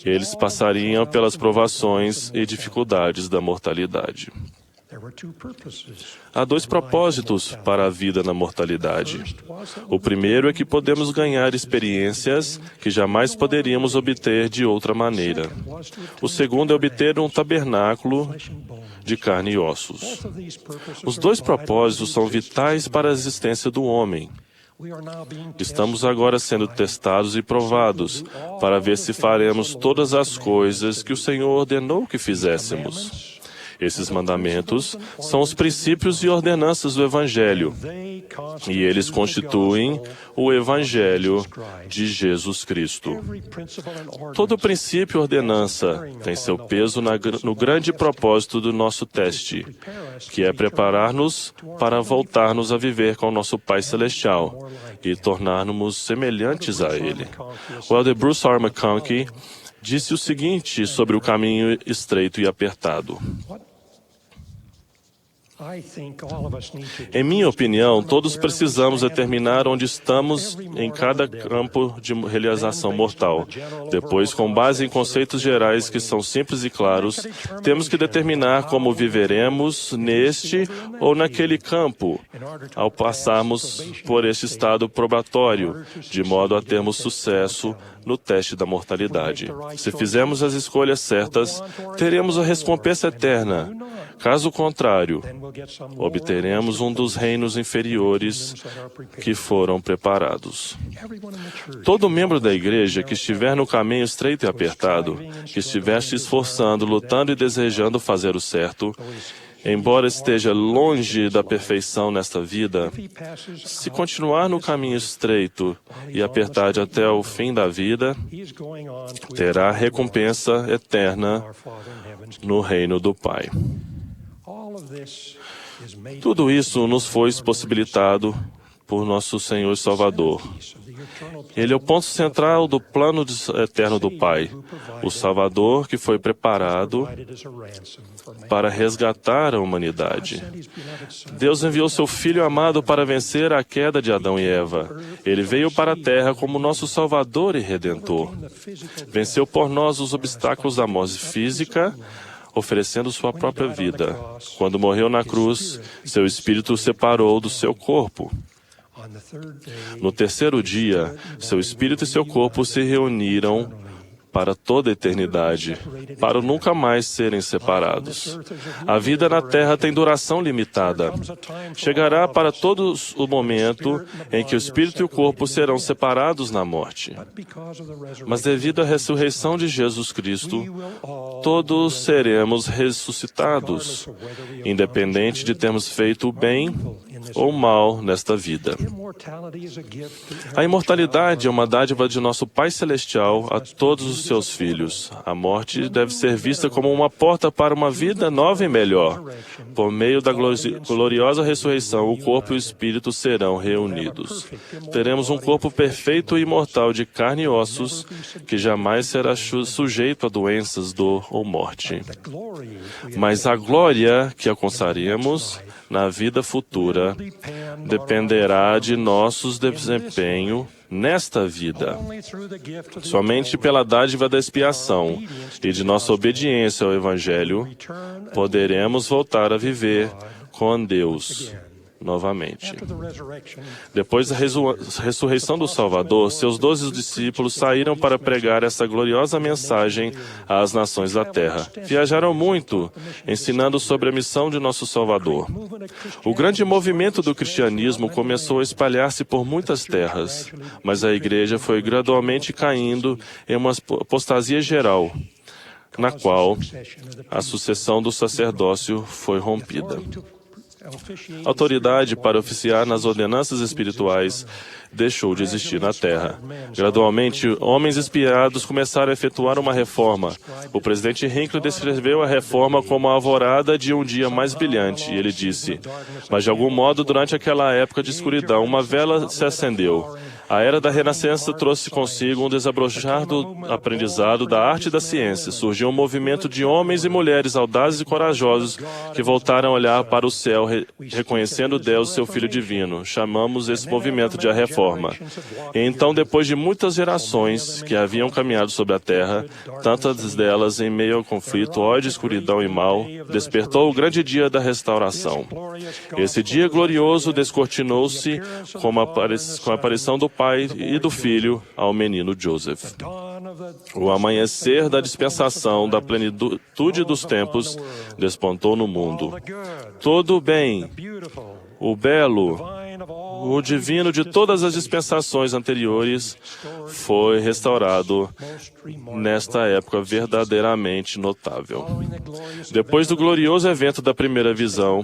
eles passariam pelas provações e dificuldades da mortalidade. Há dois propósitos para a vida na mortalidade. O primeiro é que podemos ganhar experiências que jamais poderíamos obter de outra maneira. O segundo é obter um tabernáculo de carne e ossos. Os dois propósitos são vitais para a existência do homem. Estamos agora sendo testados e provados para ver se faremos todas as coisas que o Senhor ordenou que fizéssemos. Esses mandamentos são os princípios e ordenanças do Evangelho, e eles constituem o Evangelho de Jesus Cristo. Todo princípio e ordenança tem seu peso no grande propósito do nosso teste, que é preparar-nos para voltarmos a viver com o nosso Pai Celestial e tornarmos semelhantes a Ele. O elder Bruce R. McConkie disse o seguinte sobre o caminho estreito e apertado. Em minha opinião, todos precisamos determinar onde estamos em cada campo de realização mortal. Depois, com base em conceitos gerais que são simples e claros, temos que determinar como viveremos neste ou naquele campo, ao passarmos por este estado probatório, de modo a termos sucesso no teste da mortalidade. Se fizermos as escolhas certas, teremos a recompensa eterna. Caso contrário, obteremos um dos reinos inferiores que foram preparados. Todo membro da igreja que estiver no caminho estreito e apertado, que estiver se esforçando, lutando e desejando fazer o certo, embora esteja longe da perfeição nesta vida, se continuar no caminho estreito e apertado até o fim da vida, terá recompensa eterna no reino do Pai. Tudo isso nos foi possibilitado por nosso Senhor e Salvador. Ele é o ponto central do plano eterno do Pai, o Salvador que foi preparado para resgatar a humanidade. Deus enviou seu Filho amado para vencer a queda de Adão e Eva. Ele veio para a terra como nosso Salvador e Redentor. Venceu por nós os obstáculos da morte física, oferecendo sua própria vida. Quando morreu na cruz, seu espírito separou do seu corpo. No terceiro dia, seu espírito e seu corpo se reuniram para toda a eternidade, para nunca mais serem separados. A vida na Terra tem duração limitada. Chegará para todos o momento em que o espírito e o corpo serão separados na morte. Mas devido à ressurreição de Jesus Cristo, todos seremos ressuscitados, independente de termos feito o bem ou mal nesta vida. A imortalidade é uma dádiva de nosso Pai Celestial a todos os seus filhos. A morte deve ser vista como uma porta para uma vida nova e melhor. Por meio da gloriosa ressurreição, o corpo e o espírito serão reunidos. Teremos um corpo perfeito e imortal de carne e ossos, que jamais será sujeito a doenças, dor ou morte. Mas a glória que alcançaremos na vida futura dependerá de nosso desempenho nesta vida. Somente pela dádiva da expiação e de nossa obediência ao Evangelho poderemos voltar a viver com Deus novamente. Depois da ressurreição do Salvador, seus 12 discípulos saíram para pregar essa gloriosa mensagem às nações da terra. Viajaram muito, ensinando sobre a missão de nosso Salvador. O grande movimento do cristianismo começou a espalhar-se por muitas terras, mas a igreja foi gradualmente caindo em uma apostasia geral, na qual a sucessão do sacerdócio foi rompida. autoridade para oficiar nas ordenanças espirituais deixou de existir na Terra. Gradualmente, homens inspirados começaram a efetuar uma reforma. O presidente Hinckley descreveu a reforma como a alvorada de um dia mais brilhante. E ele disse: mas de algum modo, durante aquela época de escuridão, uma vela se acendeu. A era da Renascença trouxe consigo um desabrochar do aprendizado da arte e da ciência. Surgiu um movimento de homens e mulheres audazes e corajosos que voltaram a olhar para o céu, reconhecendo Deus, seu Filho divino. Chamamos esse movimento de a Reforma. E então, depois de muitas gerações que haviam caminhado sobre a terra, tantas delas em meio ao conflito, ódio, escuridão e mal, despertou o grande dia da restauração. Esse dia glorioso descortinou-se com a aparição do Pai e do Filho ao menino Joseph. O amanhecer da dispensação da plenitude dos tempos despontou no mundo. Todo o bem, o belo, o divino de todas as dispensações anteriores foi restaurado nesta época verdadeiramente notável. Depois do glorioso evento da primeira visão,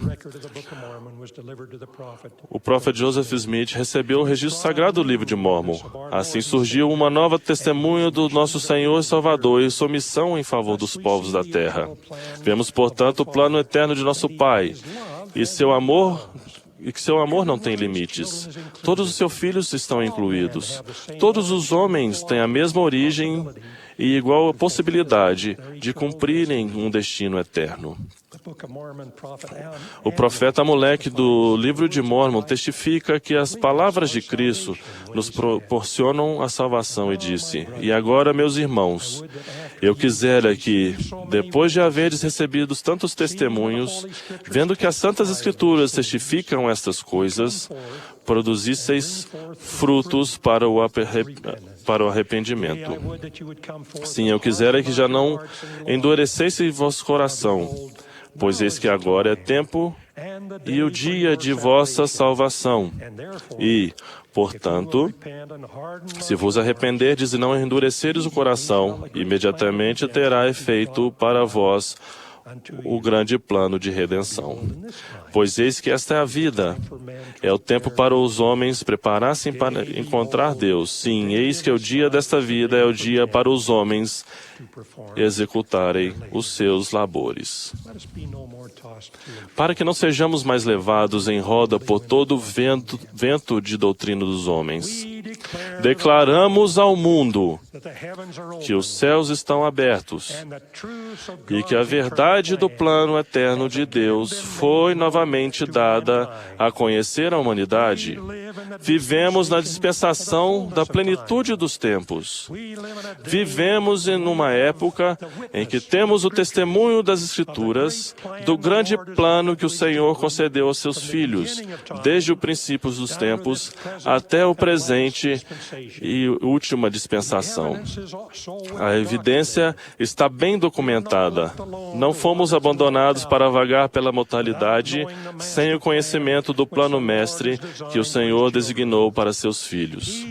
o profeta Joseph Smith recebeu o registro sagrado do livro de Mórmon. Assim surgiu uma nova testemunha do nosso Senhor e Salvador e sua missão em favor dos povos da terra. Vemos, portanto, o plano eterno de nosso Pai e que seu amor não tem limites. Todos os seus filhos estão incluídos. Todos os homens têm a mesma origem e igual possibilidade de cumprirem um destino eterno. O profeta Amulek do livro de Mórmon testifica que as palavras de Cristo nos proporcionam a salvação e disse: e agora, meus irmãos, eu quisera que, depois de haveres recebido tantos testemunhos, vendo que as Santas Escrituras testificam estas coisas, produzisseis frutos para o arrependimento. Sim, eu quisera que já não endurecesse vosso coração, pois eis que agora é tempo e o dia de vossa salvação. E, portanto, se vos arrependerdes e não endureceres o coração, imediatamente terá efeito para vós o grande plano de redenção. Pois eis que esta é a vida. É o tempo para os homens preparar-se para encontrar Deus. Sim, eis que o dia desta vida é o dia para os homens executarem os seus labores. Para que não sejamos mais levados em roda por todo o vento de doutrina dos homens, declaramos ao mundo que os céus estão abertos e que a verdade do plano eterno de Deus foi novamente dada a conhecer a humanidade. Vivemos na dispensação da plenitude dos tempos. Vivemos em uma época em que temos o testemunho das Escrituras do grande plano que o Senhor concedeu aos seus filhos, desde o princípio dos tempos até o presente e última dispensação. A evidência está bem documentada. Não fomos abandonados para vagar pela mortalidade sem o conhecimento do plano mestre que o Senhor designou para seus filhos.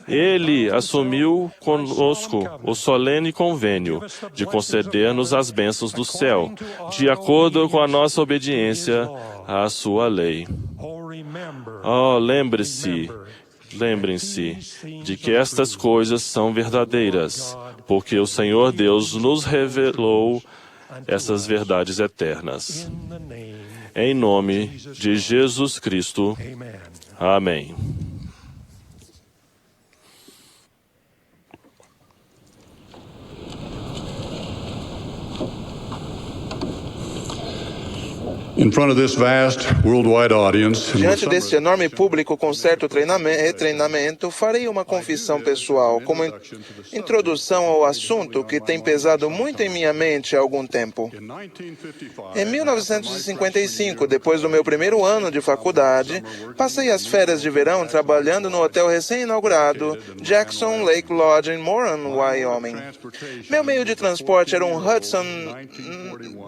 Ele assumiu conosco o solene convênio de conceder-nos as bênçãos do céu, de acordo com a nossa obediência à sua lei. Oh, lembrem-se de que estas coisas são verdadeiras, porque o Senhor Deus nos revelou essas verdades eternas. Em nome de Jesus Cristo. Amém. Diante deste enorme público com certo treinamento, farei uma confissão pessoal como introdução ao assunto que tem pesado muito em minha mente há algum tempo. Em 1955, depois do meu primeiro ano de faculdade, passei as férias de verão trabalhando no hotel recém-inaugurado Jackson Lake Lodge em Moran, Wyoming. Meu meio de transporte era um Hudson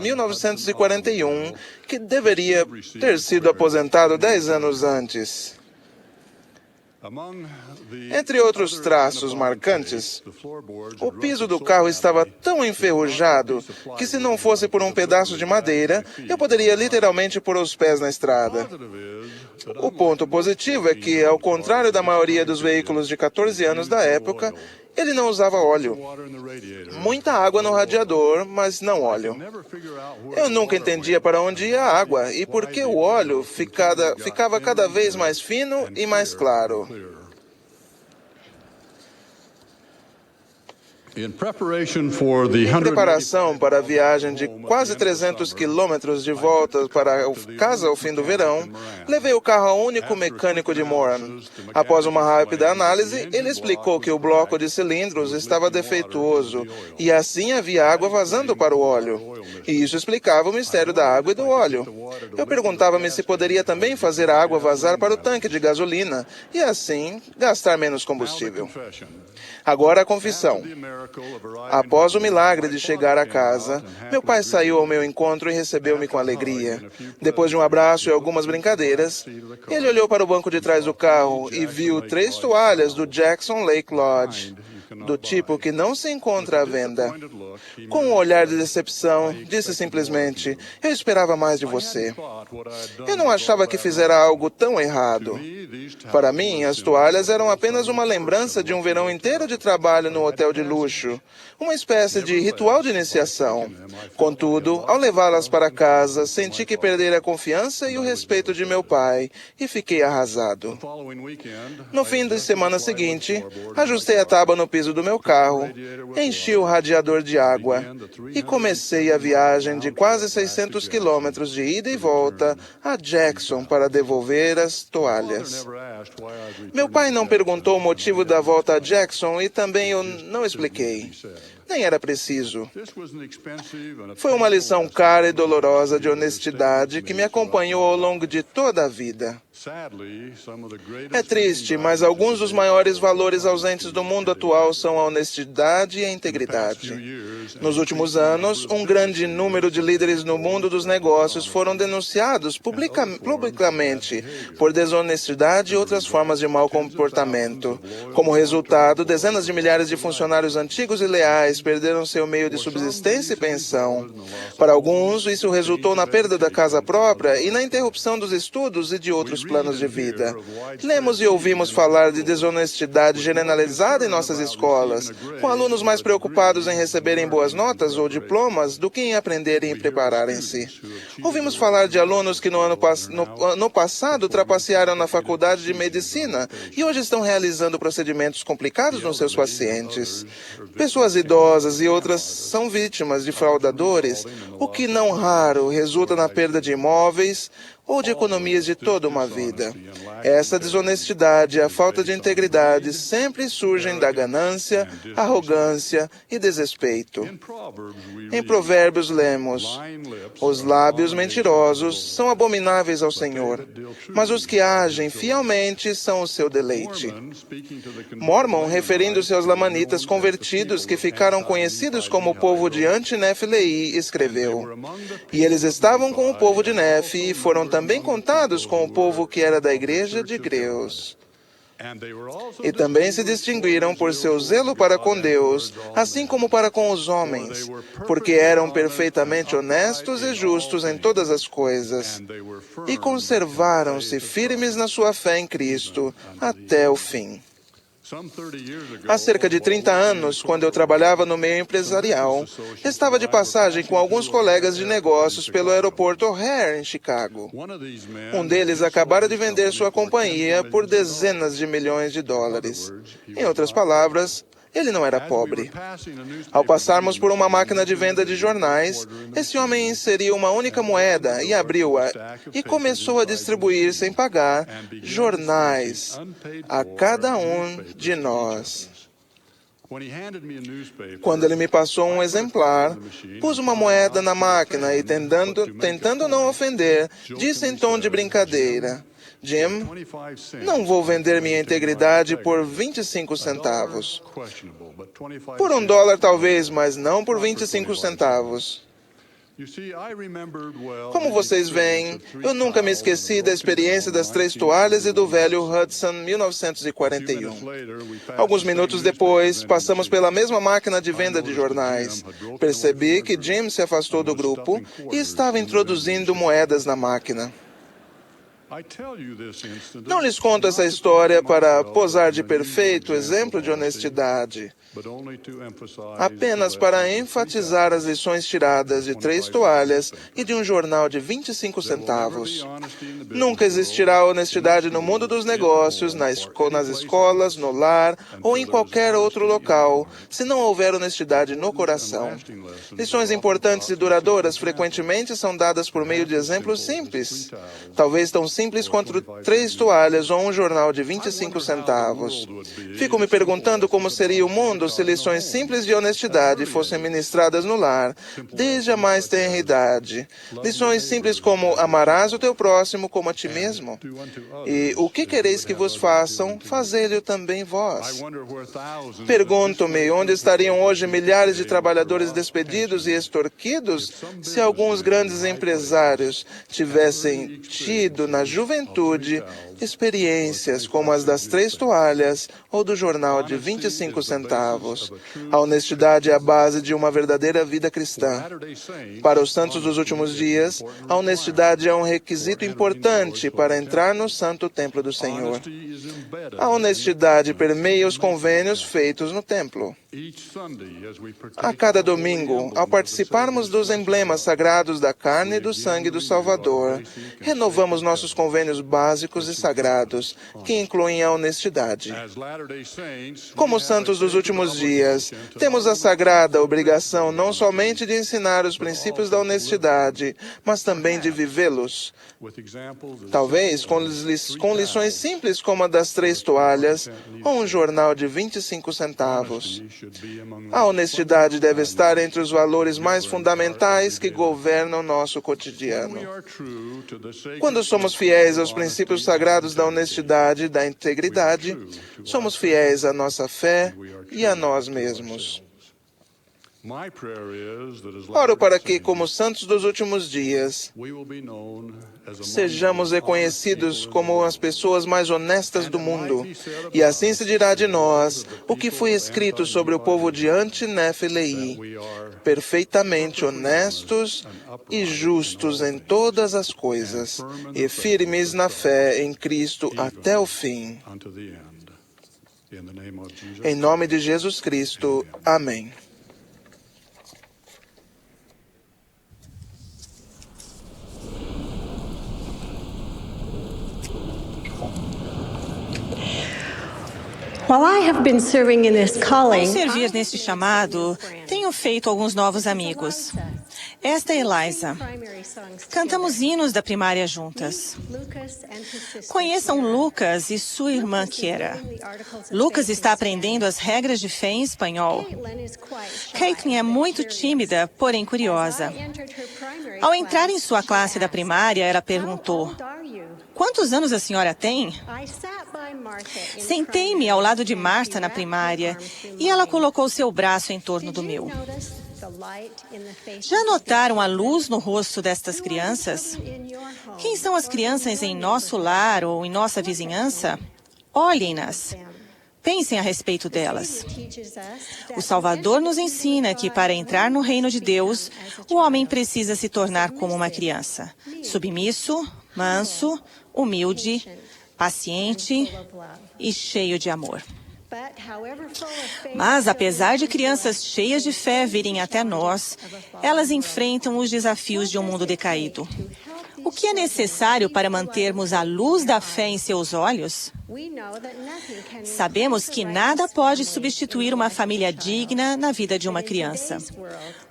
1941, que deveria ter sido aposentado 10 anos antes. Entre outros traços marcantes, o piso do carro estava tão enferrujado que, se não fosse por um pedaço de madeira, eu poderia literalmente pôr os pés na estrada. O ponto positivo é que, ao contrário da maioria dos veículos de 14 anos da época, ele não usava óleo. Muita água no radiador, mas não óleo. Eu nunca entendia para onde ia a água e por que o óleo ficava cada vez mais fino e mais claro. Em Em preparação para a viagem de quase 300 quilômetros de volta para casa ao fim do verão, levei o carro ao único mecânico de Moran. Após uma rápida análise, ele explicou que o bloco de cilindros estava defeituoso e assim havia água vazando para o óleo. E isso explicava o mistério da água e do óleo. Eu perguntava-me se poderia também fazer a água vazar para o tanque de gasolina e assim gastar menos combustível. Agora a confissão. Após o milagre de chegar a casa, meu pai saiu ao meu encontro e recebeu-me com alegria. Depois de um abraço e algumas brincadeiras, ele olhou para o banco de trás do carro e viu 3 toalhas do Jackson Lake Lodge, do tipo que não se encontra à venda. Com um olhar de decepção, disse simplesmente: "Eu esperava mais de você." Eu não achava que fizera algo tão errado. Para mim, as toalhas eram apenas uma lembrança de um verão inteiro de trabalho no hotel de luxo, uma espécie de ritual de iniciação. Contudo, ao levá-las para casa, senti que perdera a confiança e o respeito de meu pai e fiquei arrasado. No fim de semana seguinte, ajustei a tábua no piso do meu carro, enchi o radiador de água e comecei a viagem de quase 600 quilômetros de ida e volta a Jackson para devolver as toalhas. Meu pai não perguntou o motivo da volta a Jackson e também eu não expliquei. Nem era preciso. Foi uma lição cara e dolorosa de honestidade que me acompanhou ao longo de toda a vida. É triste, mas alguns dos maiores valores ausentes do mundo atual são a honestidade e a integridade. Nos últimos anos, um grande número de líderes no mundo dos negócios foram denunciados publicamente por desonestidade e outras formas de mau comportamento. Como resultado, dezenas de milhares de funcionários antigos e leais perderam seu meio de subsistência e pensão. Para alguns, isso resultou na perda da casa própria e na interrupção dos estudos e de outros planos de vida. Lemos e ouvimos falar de desonestidade generalizada em nossas escolas, com alunos mais preocupados em receberem boas notas ou diplomas do que em aprenderem e prepararem-se. Ouvimos falar de alunos que no ano passado trapacearam na faculdade de medicina e hoje estão realizando procedimentos complicados nos seus pacientes. Pessoas idosas e outras são vítimas de fraudadores, o que não raro resulta na perda de imóveis ou de economias de toda uma vida. Essa desonestidade e a falta de integridade sempre surgem da ganância, arrogância e desrespeito. Em Provérbios lemos: "Os lábios mentirosos são abomináveis ao Senhor, mas os que agem fielmente são o seu deleite." Mormon, referindo-se aos lamanitas convertidos que ficaram conhecidos como o povo de Anti-Nefilei, escreveu: "E eles estavam com o povo de Nefe e foram também contados com o povo que era da igreja de Deus. E também se distinguiram por seu zelo para com Deus, assim como para com os homens, porque eram perfeitamente honestos e justos em todas as coisas, e conservaram-se firmes na sua fé em Cristo até o fim." Há cerca de 30 anos, quando eu trabalhava no meio empresarial, estava de passagem com alguns colegas de negócios pelo aeroporto O'Hare, em Chicago. Um deles acabara de vender sua companhia por dezenas de milhões de dólares. Em outras palavras, ele não era pobre. Ao passarmos por uma máquina de venda de jornais, esse homem inseriu uma única moeda e abriu-a e começou a distribuir sem pagar jornais a cada um de nós. Quando ele me passou um exemplar, pus uma moeda na máquina e, tentando não ofender, disse em tom de brincadeira: "Jim, não vou vender minha integridade por 25 centavos. Por $1 talvez, mas não por 25 centavos. Como vocês veem, eu nunca me esqueci da experiência das 3 toalhas e do velho Hudson 1941. Alguns minutos depois, passamos pela mesma máquina de venda de jornais. Percebi que Jim se afastou do grupo e estava introduzindo moedas na máquina. Não lhes conto essa história para posar de perfeito exemplo de honestidade, apenas para enfatizar as lições tiradas de 3 toalhas e de um jornal de 25 centavos. Nunca existirá honestidade no mundo dos negócios, nas escolas, no lar ou em qualquer outro local, se não houver honestidade no coração. Lições importantes e duradouras frequentemente são dadas por meio de exemplos simples, talvez tão simples quanto 3 toalhas ou um jornal de 25 centavos. Fico me perguntando como seria o mundo se lições simples de honestidade fossem ministradas no lar, desde a mais tenra idade. Lições simples como amarás o teu próximo como a ti mesmo. E o que quereis que vos façam, fazei-lhe também vós. Pergunto-me, onde estariam hoje milhares de trabalhadores despedidos e extorquidos se alguns grandes empresários tivessem tido na juventude experiências como as das 3 toalhas ou do jornal de 25 centavos. A honestidade é a base de uma verdadeira vida cristã. Para os santos dos últimos dias, a honestidade é um requisito importante para entrar no santo templo do Senhor. A honestidade permeia os convênios feitos no templo. A cada domingo, ao participarmos dos emblemas sagrados da carne e do sangue do Salvador, renovamos nossos convênios básicos e sagrados, que incluem a honestidade. Como santos dos últimos dias, temos a sagrada obrigação não somente de ensinar os princípios da honestidade, mas também de vivê-los. Talvez com lições simples como a das 3 toalhas ou um jornal de 25 centavos. A honestidade deve estar entre os valores mais fundamentais que governam nosso cotidiano. Quando somos fiéis aos princípios sagrados da honestidade e da integridade, somos fiéis à nossa fé e a nós mesmos. Oro para que, como santos dos últimos dias, sejamos reconhecidos como as pessoas mais honestas do mundo, e assim se dirá de nós o que foi escrito sobre o povo de Ante-Nefe-Lehi, perfeitamente honestos e justos em todas as coisas, e firmes na fé em Cristo até o fim. Em nome de Jesus Cristo. Amém. Ao servir neste chamado, tenho feito alguns novos amigos. Esta é Eliza. Cantamos hinos da primária juntas. Conheçam Lucas e sua irmã Kiera. Lucas está aprendendo as regras de fé em espanhol. Caitlin é muito tímida, porém curiosa. Ao entrar em sua classe da primária, ela perguntou: "Quantos anos a senhora tem?" Sentei-me ao lado de Marta na primária e ela colocou seu braço em torno do meu. Já notaram a luz no rosto destas crianças? Quem são as crianças em nosso lar ou em nossa vizinhança? Olhem-nas. Pensem a respeito delas. O Salvador nos ensina que, para entrar no reino de Deus, o homem precisa se tornar como uma criança, submisso, manso, humilde, paciente e cheio de amor. Mas, apesar de crianças cheias de fé virem até nós, elas enfrentam os desafios de um mundo decaído. O que é necessário para mantermos a luz da fé em seus olhos? Sabemos que nada pode substituir uma família digna na vida de uma criança.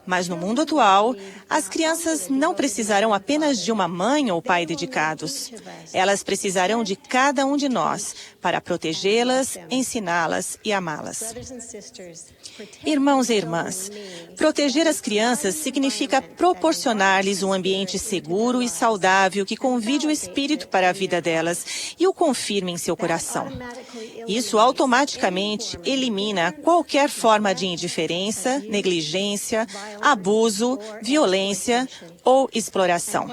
Mas no mundo atual, as crianças não precisarão apenas de uma mãe ou pai dedicados. Elas precisarão de cada um de nós para protegê-las, ensiná-las e amá-las. Irmãos e irmãs, proteger as crianças significa proporcionar-lhes um ambiente seguro e saudável que convide o Espírito para a vida delas e o confirme em seu coração. Isso automaticamente elimina qualquer forma de indiferença, negligência, abuso, violência ou exploração.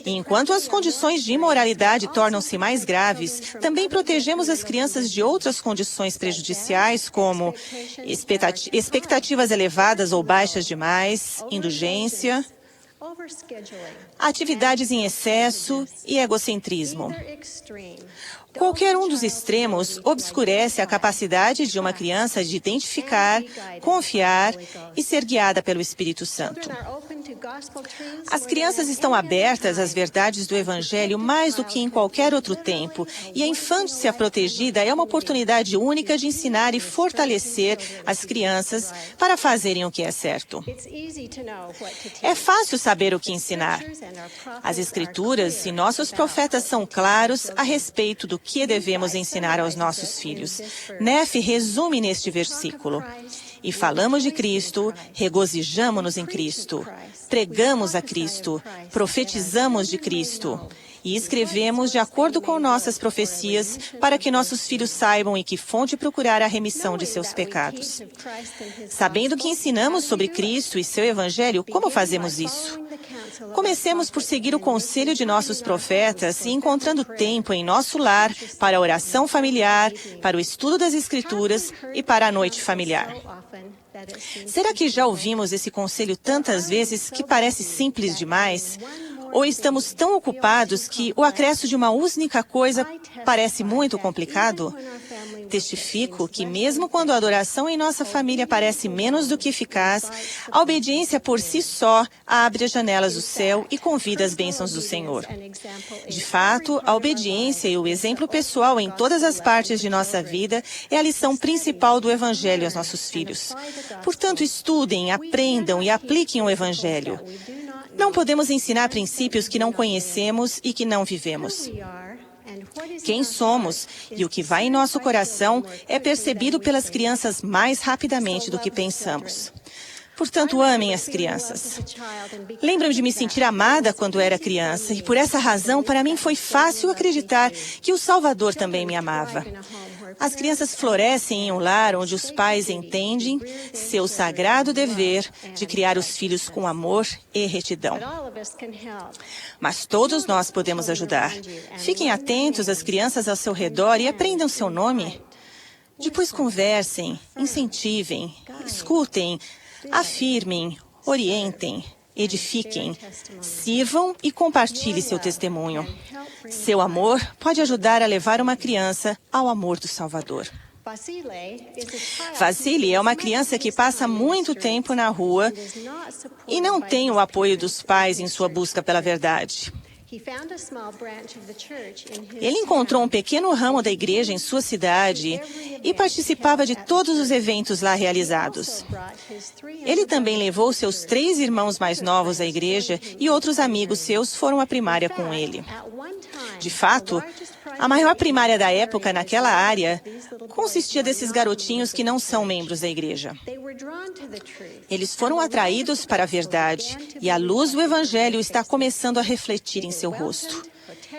E enquanto as condições de imoralidade tornam-se mais graves, também protegemos as crianças de outras condições prejudiciais, como expectativas elevadas ou baixas demais, indulgência, atividades em excesso e egocentrismo. Qualquer um dos extremos obscurece a capacidade de uma criança de identificar, confiar e ser guiada pelo Espírito Santo. As crianças estão abertas às verdades do Evangelho mais do que em qualquer outro tempo, e a infância protegida é uma oportunidade única de ensinar e fortalecer as crianças para fazerem o que é certo. É fácil saber o que ensinar. As Escrituras e nossos profetas são claros a respeito do que devemos ensinar aos nossos filhos. Nefe resume neste versículo: e falamos de Cristo, regozijamo-nos em Cristo, pregamos a Cristo, profetizamos de Cristo e escrevemos de acordo com nossas profecias para que nossos filhos saibam em que fonte procurar a remissão de seus pecados. Sabendo que ensinamos sobre Cristo e seu Evangelho, como fazemos isso? Comecemos por seguir o conselho de nossos profetas e encontrando tempo em nosso lar para a oração familiar, para o estudo das Escrituras e para a noite familiar. Será que já ouvimos esse conselho tantas vezes que parece simples demais? Ou estamos tão ocupados que o acréscimo de uma única coisa parece muito complicado? Testifico que mesmo quando a adoração em nossa família parece menos do que eficaz, a obediência por si só abre as janelas do céu e convida as bênçãos do Senhor. De fato, a obediência e o exemplo pessoal em todas as partes de nossa vida é a lição principal do Evangelho aos nossos filhos. Portanto, estudem, aprendam e apliquem o Evangelho. Não podemos ensinar princípios que não conhecemos e que não vivemos. Quem somos e o que vai em nosso coração é percebido pelas crianças mais rapidamente do que pensamos. Portanto, amem as crianças. Lembro de me sentir amada quando era criança, e por essa razão, para mim foi fácil acreditar que o Salvador também me amava. As crianças florescem em um lar onde os pais entendem seu sagrado dever de criar os filhos com amor e retidão. Mas todos nós podemos ajudar. Fiquem atentos às crianças ao seu redor e aprendam seu nome. Depois conversem, incentivem, escutem, afirmem, orientem, edifiquem, sirvam e compartilhem seu testemunho. Seu amor pode ajudar a levar uma criança ao amor do Salvador. Vasily é uma criança que passa muito tempo na rua e não tem o apoio dos pais em sua busca pela verdade. Ele encontrou um pequeno ramo da igreja em sua cidade e participava de todos os eventos lá realizados. Ele também levou seus 3 irmãos mais novos à igreja e outros amigos seus foram à primária com ele. De fato, a maior primária da época naquela área consistia desses garotinhos que não são membros da igreja. Eles foram atraídos para a verdade e a luz do Evangelho está começando a refletir em seu rosto.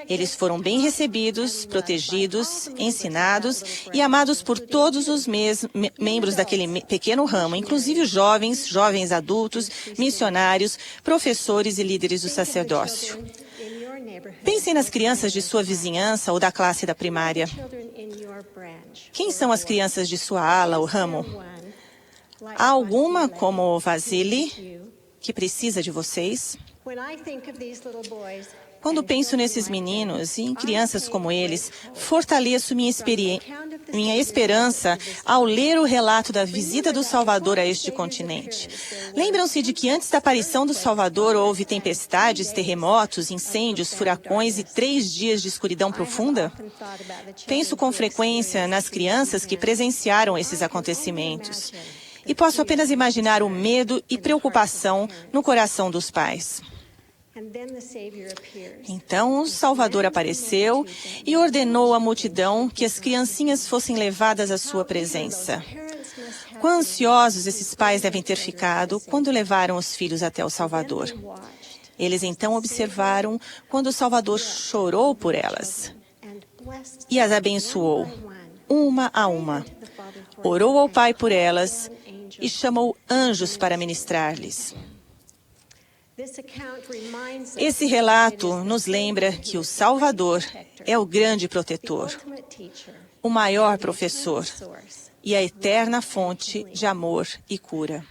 Eles foram bem recebidos, protegidos, ensinados e amados por todos os membros daquele pequeno ramo, inclusive os jovens adultos, missionários, professores e líderes do sacerdócio. Pensem nas crianças de sua vizinhança ou da classe da primária. Quem são as crianças de sua ala ou ramo? Há alguma, como Vasily, que precisa de vocês? Quando penso nesses meninos e em crianças como eles, fortaleço minha esperança ao ler o relato da visita do Salvador a este continente. Lembram-se de que antes da aparição do Salvador houve tempestades, terremotos, incêndios, furacões e 3 dias de escuridão profunda? Penso com frequência nas crianças que presenciaram esses acontecimentos. E posso apenas imaginar o medo e preocupação no coração dos pais. Então o Salvador apareceu e ordenou à multidão que as criancinhas fossem levadas à sua presença. Quão ansiosos esses pais devem ter ficado quando levaram os filhos até o Salvador. Eles então observaram quando o Salvador chorou por elas. e as abençoou, uma a uma. Orou ao Pai por elas e chamou anjos para ministrar-lhes. Esse relato nos lembra que o Salvador é o grande protetor, o maior professor e a eterna fonte de amor e cura.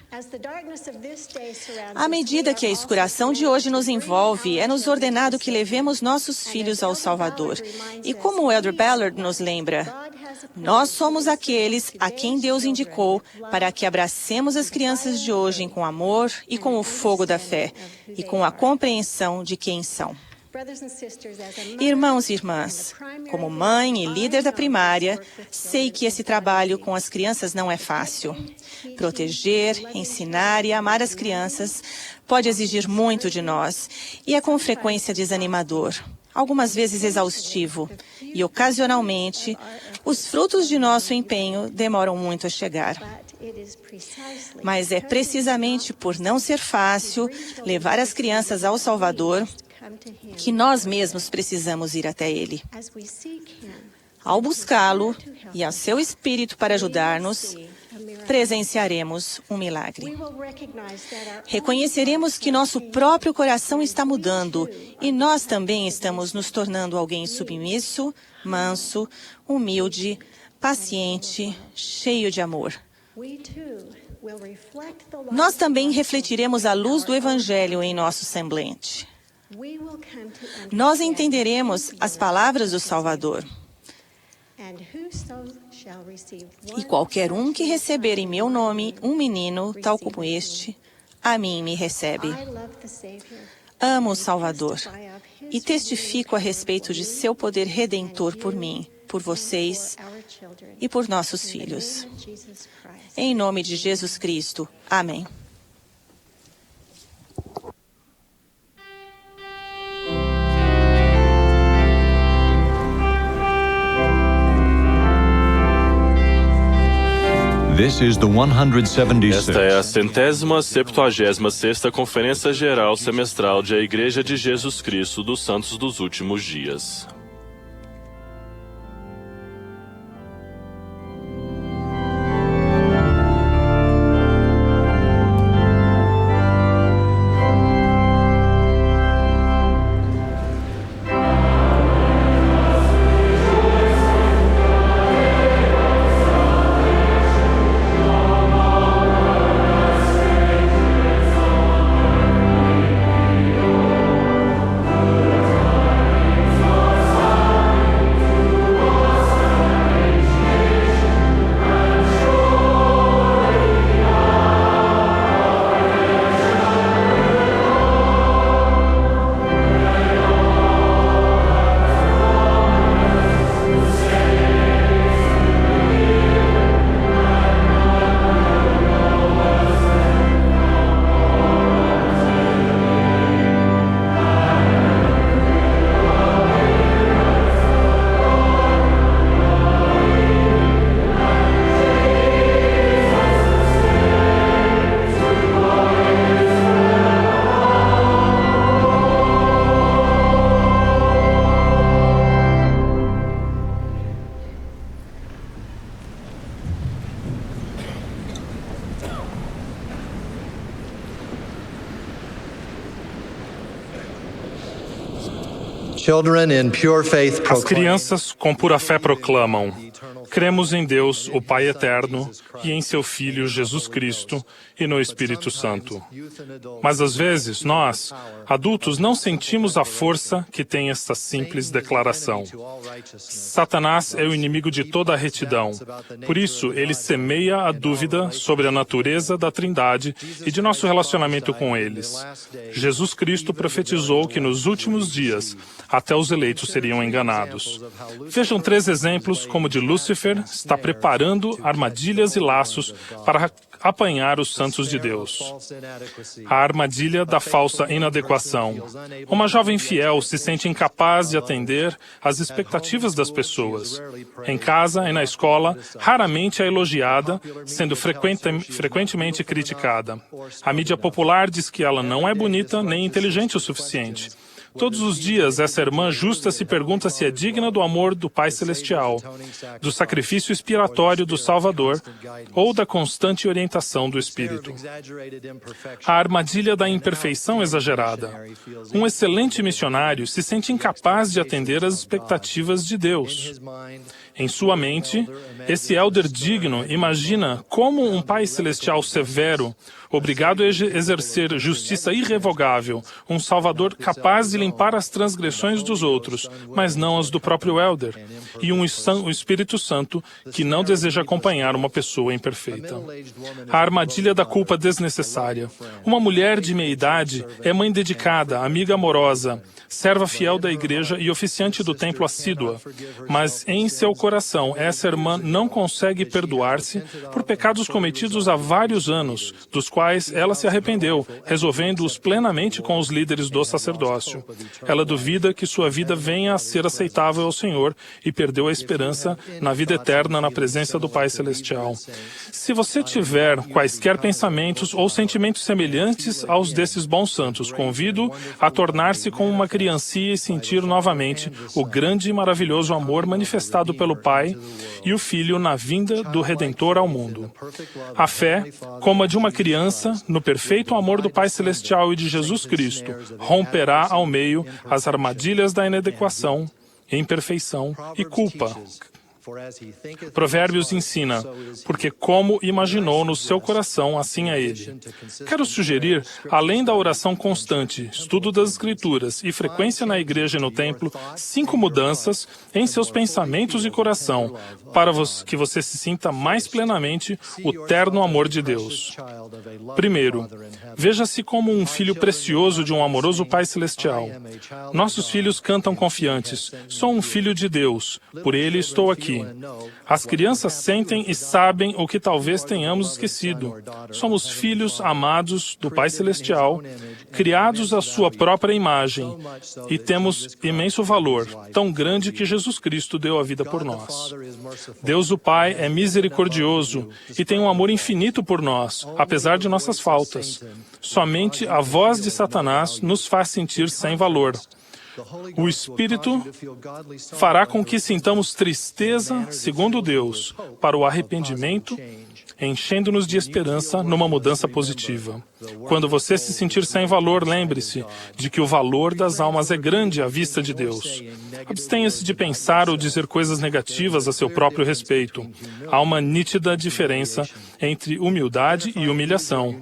À medida que a escuração de hoje nos envolve, é nos ordenado que levemos nossos filhos ao Salvador. E como o Elder Ballard nos lembra, nós somos aqueles a quem Deus indicou para que abracemos as crianças de hoje com amor e com o fogo da fé e com a compreensão de quem são. Irmãos e irmãs, como mãe e líder da primária, sei que esse trabalho com as crianças não é fácil. Proteger, ensinar e amar as crianças pode exigir muito de nós e é com frequência desanimador, algumas vezes exaustivo, e ocasionalmente os frutos de nosso empenho demoram muito a chegar. Mas é precisamente por não ser fácil levar as crianças ao Salvador que nós mesmos precisamos ir até Ele. Ao buscá-lo e ao seu Espírito para ajudar-nos, presenciaremos um milagre. Reconheceremos que nosso próprio coração está mudando e nós também estamos nos tornando alguém submisso, manso, humilde, paciente, cheio de amor. Nós também refletiremos a luz do Evangelho em nosso semblante. Nós entenderemos as palavras do Salvador. E qualquer um que receber em meu nome um menino, tal como este, a mim me recebe. Amo o Salvador e testifico a respeito de seu poder redentor por mim, por vocês e por nossos filhos. Em nome de Jesus Cristo. Amém. Esta é a 176ª Conferência Geral Semestral de A Igreja de Jesus Cristo dos Santos dos Últimos Dias. As crianças com pura fé proclamam: cremos em Deus, o Pai Eterno, e em seu Filho Jesus Cristo e no Espírito Santo. Mas às vezes nós, adultos, não sentimos a força que tem esta simples declaração. Satanás é o inimigo de toda a retidão. Por isso, ele semeia a dúvida sobre a natureza da Trindade e de nosso relacionamento com eles. Jesus Cristo profetizou que nos últimos dias até os eleitos seriam enganados. Vejam 3 exemplos como de Lúcifer está preparando armadilhas e laços para apanhar os santos de Deus. A armadilha da falsa inadequação. Uma jovem fiel se sente incapaz de atender às expectativas das pessoas. Em casa e na escola, raramente é elogiada, sendo frequentemente criticada. A mídia popular diz que ela não é bonita nem inteligente o suficiente. Todos os dias, essa irmã justa se pergunta se é digna do amor do Pai Celestial, do sacrifício expiatório do Salvador ou da constante orientação do Espírito. A armadilha da imperfeição exagerada. Um excelente missionário se sente incapaz de atender às expectativas de Deus. Em sua mente, esse elder digno imagina como um Pai Celestial severo, obrigado a exercer justiça irrevogável, um Salvador capaz de limpar as transgressões dos outros, mas não as do próprio elder, e um Espírito Santo que não deseja acompanhar uma pessoa imperfeita. A armadilha da culpa desnecessária. Uma mulher de meia-idade é mãe dedicada, amiga amorosa, serva fiel da igreja e oficiante do templo assídua, mas em seu coração essa irmã não consegue perdoar-se por pecados cometidos há vários anos, dos quais ela se arrependeu, resolvendo-os plenamente com os líderes do sacerdócio. Ela duvida que sua vida venha a ser aceitável ao Senhor e perdeu a esperança na vida eterna na presença do Pai Celestial. Se você tiver quaisquer pensamentos ou sentimentos semelhantes aos desses bons santos, convido a tornar-se como uma criancinha e sentir novamente o grande e maravilhoso amor manifestado pelo Pai e o Filho na vinda do Redentor ao mundo. A fé, como a de uma criança, no perfeito amor do Pai Celestial e de Jesus Cristo, romperá ao meio as armadilhas da inadequação, imperfeição e culpa. Provérbios ensina, porque como imaginou no seu coração, assim é ele. Quero sugerir, além da oração constante, estudo das Escrituras e frequência na igreja e no templo, 5 mudanças em seus pensamentos e coração, para que você se sinta mais plenamente o terno amor de Deus. Primeiro, veja-se como um filho precioso de um amoroso Pai Celestial. Nossos filhos cantam confiantes, sou um filho de Deus, por ele estou aqui. As crianças sentem e sabem o que talvez tenhamos esquecido. Somos filhos amados do Pai Celestial, criados à sua própria imagem, e temos imenso valor, tão grande que Jesus Cristo deu a vida por nós. Deus o Pai é misericordioso e tem um amor infinito por nós, apesar de nossas faltas. Somente a voz de Satanás nos faz sentir sem valor. O Espírito fará com que sintamos tristeza, segundo Deus, para o arrependimento, enchendo-nos de esperança numa mudança positiva. Quando você se sentir sem valor, lembre-se de que o valor das almas é grande à vista de Deus. Abstenha-se de pensar ou dizer coisas negativas a seu próprio respeito. Há uma nítida diferença entre humildade e humilhação.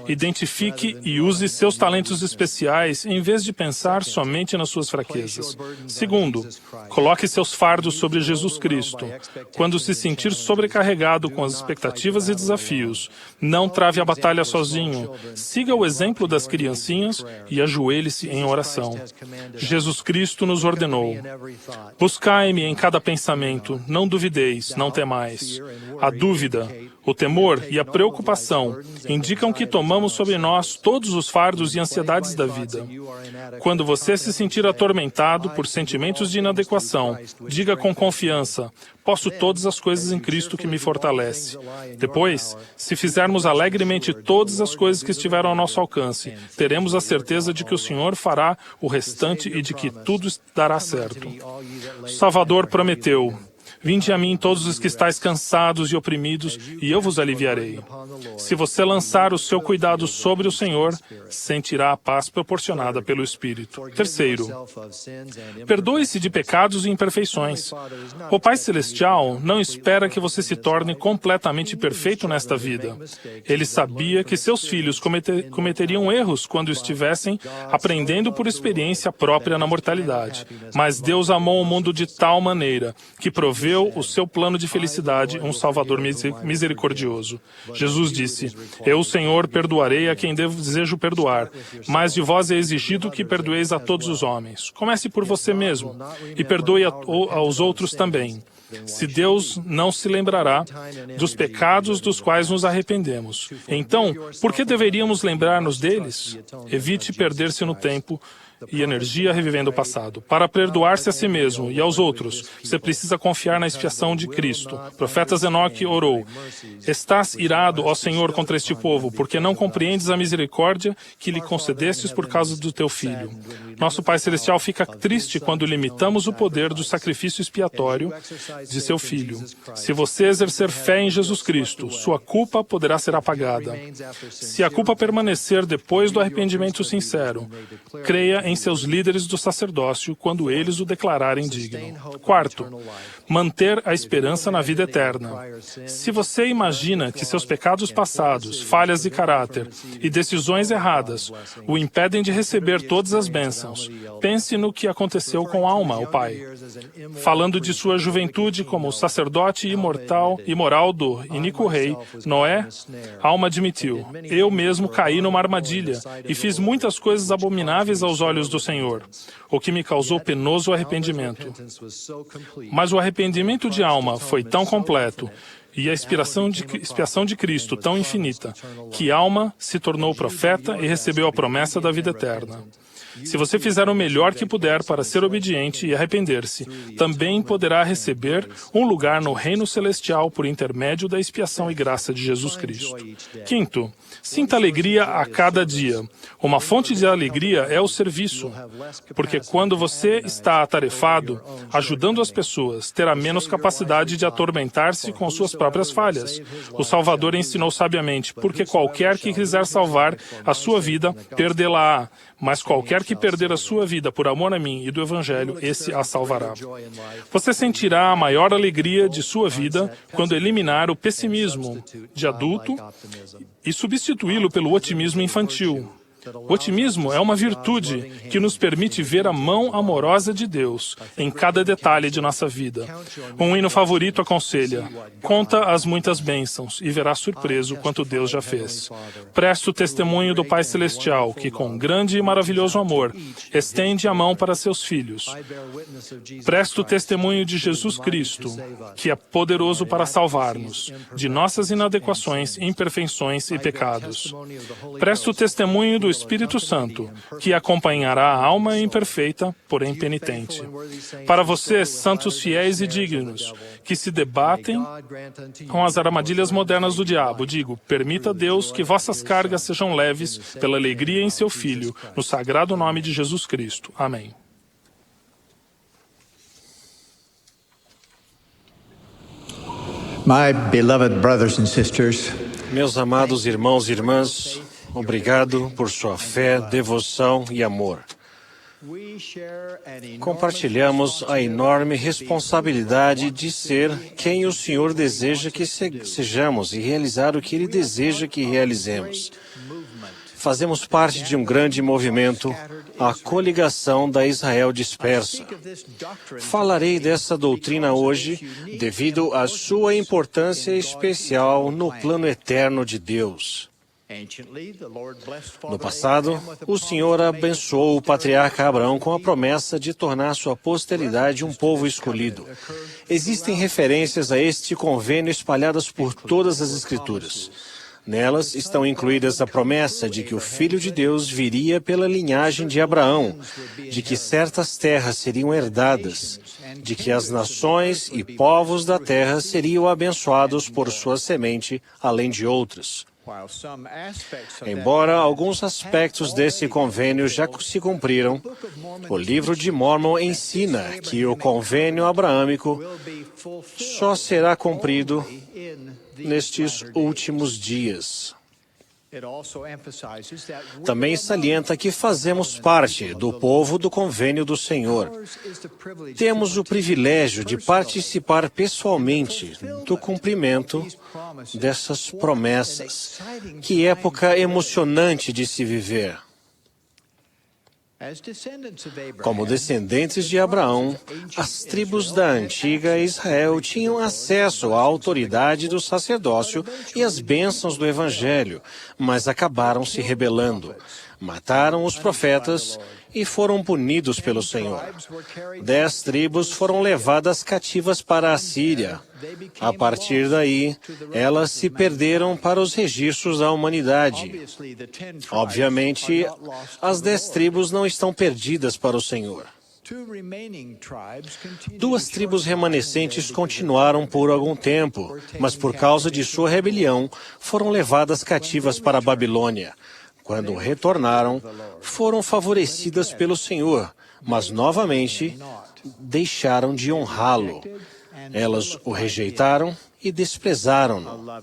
Identifique e use seus talentos especiais em vez de pensar somente nas suas fraquezas. Segundo, coloque seus fardos sobre Jesus Cristo. Quando se sentir sobrecarregado com as expectativas e desafios, não trave a batalha sozinho. Siga o exemplo das criancinhas e ajoelhe-se em oração. Jesus Cristo nos ordenou: buscai-me em cada pensamento, não duvideis, não temais. A dúvida, o temor e a preocupação indicam que tomamos sobre nós todos os fardos e ansiedades da vida. Quando você se sentir atormentado por sentimentos de inadequação, diga com confiança: posso todas as coisas em Cristo que me fortalece. Depois, se fizermos alegremente todas as coisas que estiveram ao nosso alcance, teremos a certeza de que o Senhor fará o restante e de que tudo dará certo. O Salvador prometeu: vinde a mim todos os que estáis cansados e oprimidos, e eu vos aliviarei. Se você lançar o seu cuidado sobre o Senhor, sentirá a paz proporcionada pelo Espírito. Terceiro, perdoe-se de pecados e imperfeições. O Pai Celestial não espera que você se torne completamente perfeito nesta vida. Ele sabia que seus filhos cometeriam erros quando estivessem aprendendo por experiência própria na mortalidade. Mas Deus amou o mundo de tal maneira que proveu o seu plano de felicidade, um Salvador misericordioso. Jesus disse: eu, Senhor, perdoarei a quem desejo perdoar, mas de vós é exigido que perdoeis a todos os homens. Comece por você mesmo e perdoe aos outros também. Se Deus não se lembrará dos pecados dos quais nos arrependemos, então, por que deveríamos lembrar-nos deles? Evite perder-se no tempo e energia revivendo o passado. Para perdoar-se a si mesmo e aos outros, você precisa confiar na expiação de Cristo. O profeta Enoque orou: Estás irado, ó Senhor, contra este povo, porque não compreendes a misericórdia que lhe concedestes por causa do teu filho. Nosso Pai Celestial fica triste quando limitamos o poder do sacrifício expiatório de seu filho. Se você exercer fé em Jesus Cristo, sua culpa poderá ser apagada. Se a culpa permanecer depois do arrependimento sincero, creia em seus líderes do sacerdócio quando eles o declararem digno. Quarto, manter a esperança na vida eterna. Se você imagina que seus pecados passados, falhas de caráter e decisões erradas o impedem de receber todas as bênçãos, pense no que aconteceu com Alma, o pai. Falando de sua juventude como sacerdote imortal e moral do iníquo rei, Noé, Alma admitiu: Eu mesmo caí numa armadilha e fiz muitas coisas abomináveis aos olhos do Senhor, o que me causou penoso arrependimento. Mas o arrependimento de Alma foi tão completo e a expiação de Cristo tão infinita, que Alma se tornou profeta e recebeu a promessa da vida eterna. Se você fizer o melhor que puder para ser obediente e arrepender-se, também poderá receber um lugar no reino celestial por intermédio da expiação e graça de Jesus Cristo. Quinto, sinta alegria a cada dia. Uma fonte de alegria é o serviço, porque quando você está atarefado, ajudando as pessoas, terá menos capacidade de atormentar-se com suas próprias falhas. O Salvador ensinou sabiamente: porque qualquer que quiser salvar a sua vida, perdê-la-á, mas qualquer que perder a sua vida por amor a mim e do Evangelho, esse a salvará. Você sentirá a maior alegria de sua vida quando eliminar o pessimismo de adulto e substituí-lo pelo otimismo infantil. O otimismo é uma virtude que nos permite ver a mão amorosa de Deus em cada detalhe de nossa vida. Um hino favorito aconselha: conta as muitas bênçãos e verás surpreso quanto Deus já fez. Preste o testemunho do Pai Celestial, que com grande e maravilhoso amor estende a mão para seus filhos. Preste o testemunho de Jesus Cristo, que é poderoso para salvar-nos de nossas inadequações, imperfeições e pecados. Preste o testemunho do Espírito Santo, que acompanhará a alma imperfeita, porém penitente. Para vocês, santos fiéis e dignos, que se debatem com as armadilhas modernas do diabo, digo: permita a Deus que vossas cargas sejam leves pela alegria em seu Filho, no sagrado nome de Jesus Cristo. Amém. My beloved brothers and sisters, meus amados irmãos e irmãs, obrigado por sua fé, devoção e amor. Compartilhamos a enorme responsabilidade de ser quem o Senhor deseja que sejamos e realizar o que Ele deseja que realizemos. Fazemos parte de um grande movimento, a coligação da Israel dispersa. Falarei dessa doutrina hoje devido à sua importância especial no plano eterno de Deus. No passado, o Senhor abençoou o patriarca Abraão com a promessa de tornar sua posteridade um povo escolhido. Existem referências a este convênio espalhadas por todas as Escrituras. Nelas estão incluídas a promessa de que o Filho de Deus viria pela linhagem de Abraão, de que certas terras seriam herdadas, de que as nações e povos da terra seriam abençoados por sua semente, além de outras. Embora alguns aspectos desse convênio já se cumpriram, o livro de Mórmon ensina que o convênio abraâmico só será cumprido nestes últimos dias. Também salienta que fazemos parte do povo do convênio do Senhor. Temos o privilégio de participar pessoalmente do cumprimento dessas promessas. Que época emocionante de se viver! Como descendentes de Abraão, as tribos da antiga Israel tinham acesso à autoridade do sacerdócio e às bênçãos do Evangelho, mas acabaram se rebelando. mataram os profetas e foram punidos pelo Senhor. 10 tribos foram levadas cativas para a Síria. A partir daí, elas se perderam para os registros da humanidade. Obviamente, as 10 tribos não estão perdidas para o Senhor. 2 tribos remanescentes continuaram por algum tempo, mas por causa de sua rebelião, foram levadas cativas para a Babilônia. Quando retornaram, foram favorecidas pelo Senhor, mas novamente deixaram de honrá-lo. Elas o rejeitaram e desprezaram-no.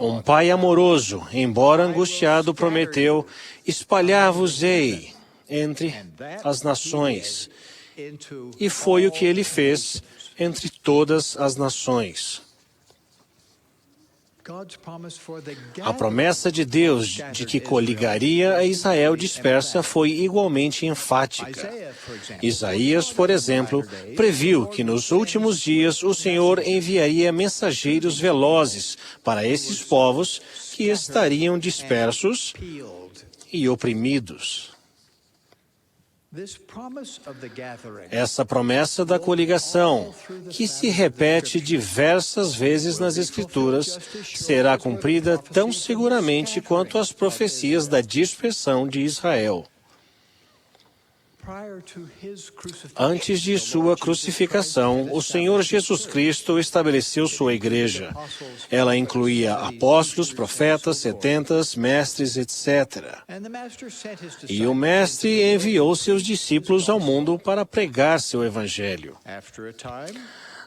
Um pai amoroso, embora angustiado, prometeu: espalhar-vos-ei entre as nações. E foi o que ele fez entre todas as nações. A promessa de Deus de que coligaria a Israel dispersa foi igualmente enfática. Isaías, por exemplo, previu que nos últimos dias o Senhor enviaria mensageiros velozes para esses povos que estariam dispersos e oprimidos. Essa promessa da coligação, que se repete diversas vezes nas Escrituras, será cumprida tão seguramente quanto as profecias da dispersão de Israel. Antes de sua crucificação, o Senhor Jesus Cristo estabeleceu sua igreja. Ela incluía apóstolos, profetas, setentas, mestres, etc. E o Mestre enviou seus discípulos ao mundo para pregar seu evangelho.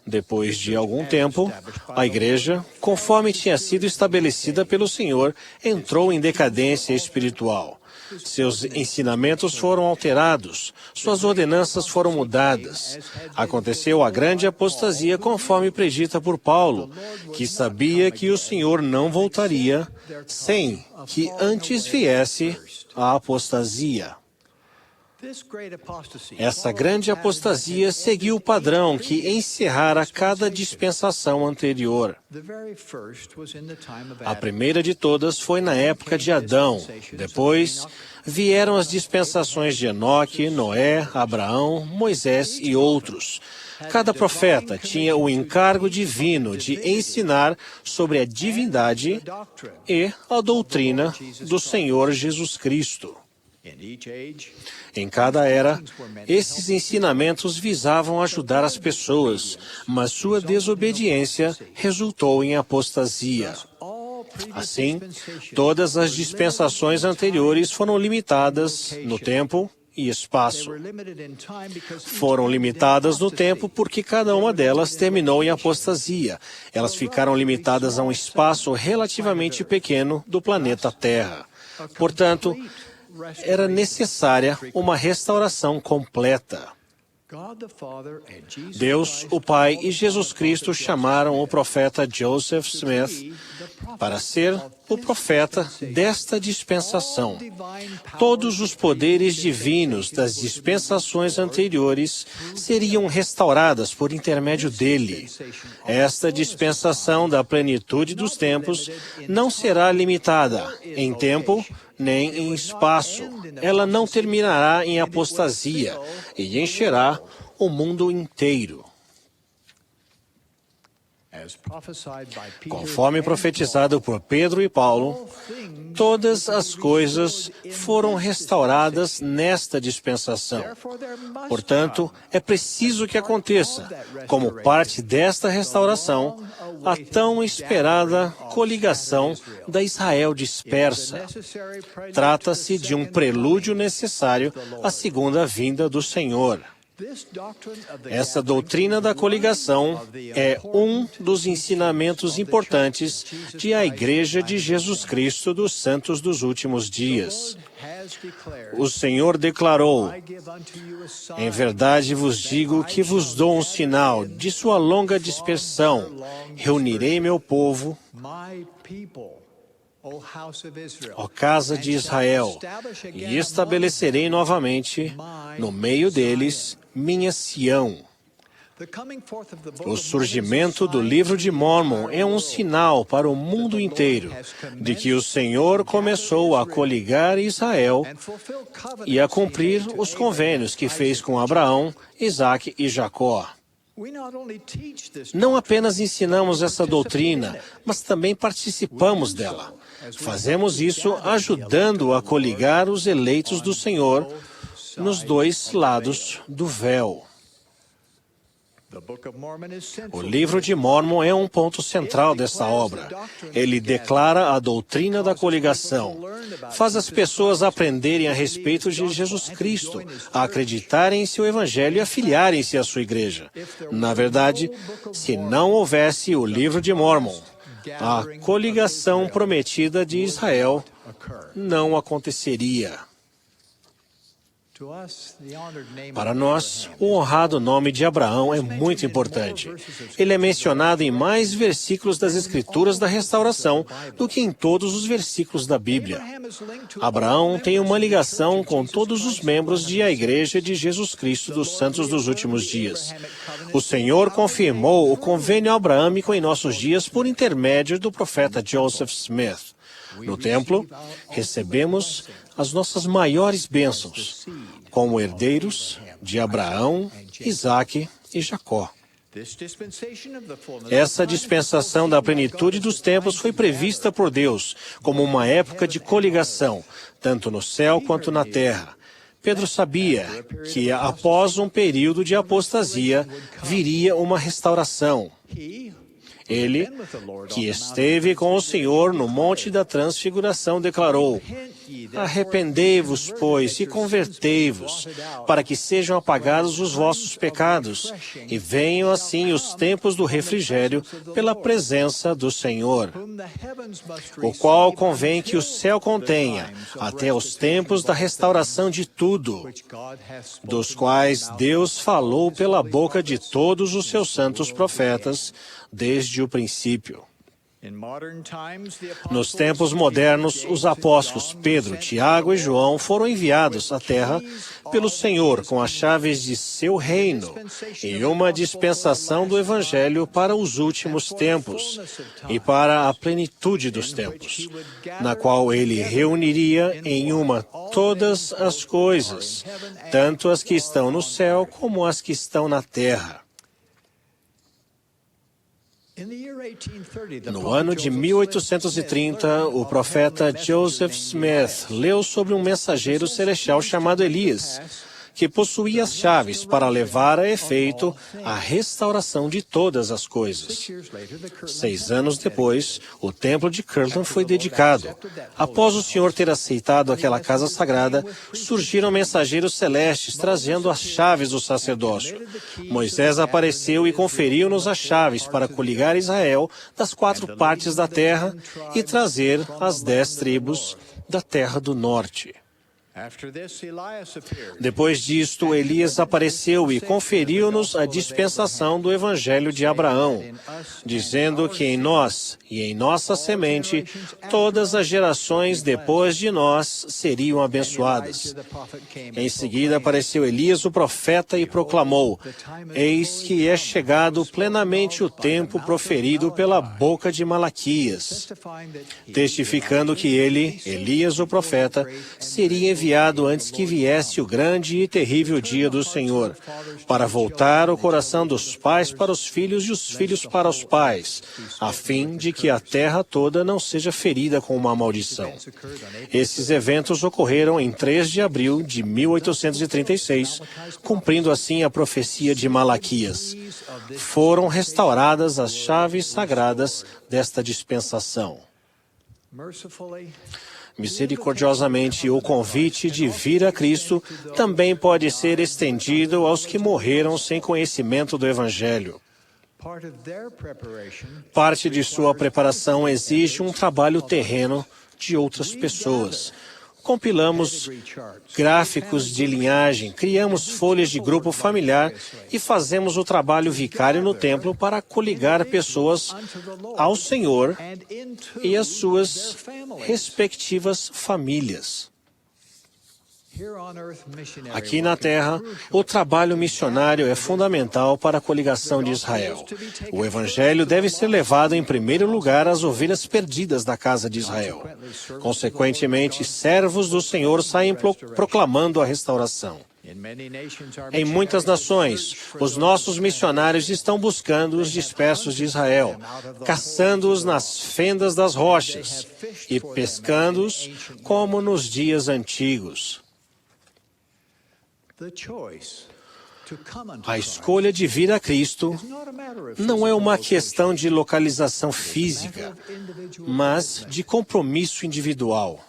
Depois de algum tempo, a igreja, conforme tinha sido estabelecida pelo Senhor, entrou em decadência espiritual. Seus ensinamentos foram alterados, suas ordenanças foram mudadas. Aconteceu a grande apostasia conforme predita por Paulo, que sabia que o Senhor não voltaria sem que antes viesse a apostasia. Essa grande apostasia seguiu o padrão que encerrara cada dispensação anterior. A primeira de todas foi na época de Adão. Depois vieram as dispensações de Enoque, Noé, Abraão, Moisés e outros. Cada profeta tinha o encargo divino de ensinar sobre a divindade e a doutrina do Senhor Jesus Cristo. Em cada era, esses ensinamentos visavam ajudar as pessoas, mas sua desobediência resultou em apostasia. Assim, todas as dispensações anteriores foram limitadas no tempo e espaço. Foram limitadas no tempo porque cada uma delas terminou em apostasia. Elas ficaram limitadas a um espaço relativamente pequeno do planeta Terra. Portanto, era necessária uma restauração completa. Deus, o Pai e Jesus Cristo chamaram o profeta Joseph Smith para ser o profeta desta dispensação. Todos os poderes divinos das dispensações anteriores seriam restauradas por intermédio dele. Esta dispensação da plenitude dos tempos não será limitada em tempo nem em espaço. Ela não terminará em apostasia e encherá o mundo inteiro. Conforme profetizado por Pedro e Paulo, todas as coisas foram restauradas nesta dispensação. Portanto, é preciso que aconteça, como parte desta restauração, a tão esperada coligação da Israel dispersa. Trata-se de um prelúdio necessário à segunda vinda do Senhor. Essa doutrina da coligação é um dos ensinamentos importantes de a Igreja de Jesus Cristo dos Santos dos Últimos Dias. O Senhor declarou: em verdade vos digo que vos dou um sinal de sua longa dispersão. Reunirei meu povo, ó casa de Israel, e estabelecerei novamente no meio deles minha Sião. O surgimento do Livro de Mórmon é um sinal para o mundo inteiro de que o Senhor começou a coligar Israel e a cumprir os convênios que fez com Abraão, Isaque e Jacó. Não apenas ensinamos essa doutrina, mas também participamos dela. Fazemos isso ajudando a coligar os eleitos do Senhor nos dois lados do véu. O Livro de Mórmon é um ponto central dessa obra. Ele declara a doutrina da coligação, faz as pessoas aprenderem a respeito de Jesus Cristo, a acreditarem em seu Evangelho e afiliarem-se à sua igreja. Na verdade, se não houvesse o Livro de Mórmon, a coligação prometida de Israel não aconteceria. Para nós, o honrado nome de Abraão é muito importante. Ele é mencionado em mais versículos das Escrituras da Restauração do que em todos os versículos da Bíblia. Abraão tem uma ligação com todos os membros da Igreja de Jesus Cristo dos Santos dos Últimos Dias. O Senhor confirmou o convênio abraâmico em nossos dias por intermédio do profeta Joseph Smith. No templo, recebemos as nossas maiores bênçãos, como herdeiros de Abraão, Isaque e Jacó. Essa dispensação da plenitude dos tempos foi prevista por Deus como uma época de coligação, tanto no céu quanto na terra. Pedro sabia que, após um período de apostasia, viria uma restauração. Ele, que esteve com o Senhor no Monte da Transfiguração, declarou: arrependei-vos, pois, e convertei-vos, para que sejam apagados os vossos pecados, e venham assim os tempos do refrigério pela presença do Senhor, o qual convém que o céu contenha, até os tempos da restauração de tudo, dos quais Deus falou pela boca de todos os seus santos profetas, desde o princípio. Nos tempos modernos, os apóstolos Pedro, Tiago e João foram enviados à terra pelo Senhor com as chaves de seu reino e uma dispensação do Evangelho para os últimos tempos e para a plenitude dos tempos, na qual ele reuniria em uma todas as coisas, tanto as que estão no céu como as que estão na terra. No ano de 1830, o profeta Joseph Smith leu sobre um mensageiro celestial chamado Elias, que possuía as chaves para levar a efeito a restauração de todas as coisas. 6 anos depois, o templo de Kirtland foi dedicado. Após o Senhor ter aceitado aquela casa sagrada, surgiram mensageiros celestes trazendo as chaves do sacerdócio. Moisés apareceu e conferiu-nos as chaves para coligar Israel das 4 partes da terra e trazer as 10 tribos da terra do norte. Depois disto, Elias apareceu e conferiu-nos a dispensação do Evangelho de Abraão, dizendo que em nós e em nossa semente, todas as gerações depois de nós seriam abençoadas. Em seguida apareceu Elias o profeta e proclamou: eis que é chegado plenamente o tempo proferido pela boca de Malaquias, testificando que ele, Elias o profeta, seria enviado antes que viesse o grande e terrível dia do Senhor, para voltar o coração dos pais para os filhos e os filhos para os pais, a fim de que a terra toda não seja ferida com uma maldição. Esses eventos ocorreram em 3 de abril de 1836, cumprindo assim a profecia de Malaquias. Foram restauradas as chaves sagradas desta dispensação. Misericordiosamente, o convite de vir a Cristo também pode ser estendido aos que morreram sem conhecimento do Evangelho. Parte de sua preparação exige um trabalho terreno de outras pessoas. Compilamos gráficos de linhagem, criamos folhas de grupo familiar e fazemos o trabalho vicário no templo para coligar pessoas ao Senhor e às suas respectivas famílias. Aqui na Terra, o trabalho missionário é fundamental para a coligação de Israel. O Evangelho deve ser levado em primeiro lugar às ovelhas perdidas da casa de Israel. Consequentemente, servos do Senhor saem proclamando a restauração. Em muitas nações, os nossos missionários estão buscando os dispersos de Israel, caçando-os nas fendas das rochas e pescando-os como nos dias antigos. A escolha de vir a Cristo não é uma questão de localização física, mas de compromisso individual.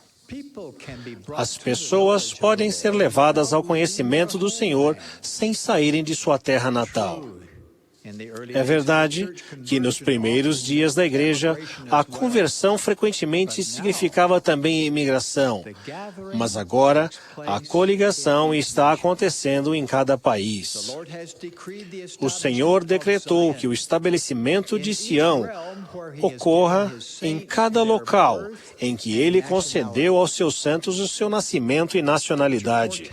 As pessoas podem ser levadas ao conhecimento do Senhor sem saírem de sua terra natal. É verdade que nos primeiros dias da igreja, a conversão frequentemente significava também imigração, mas agora a coligação está acontecendo em cada país. O Senhor decretou que o estabelecimento de Sião ocorra em cada local em que Ele concedeu aos seus santos o seu nascimento e nacionalidade.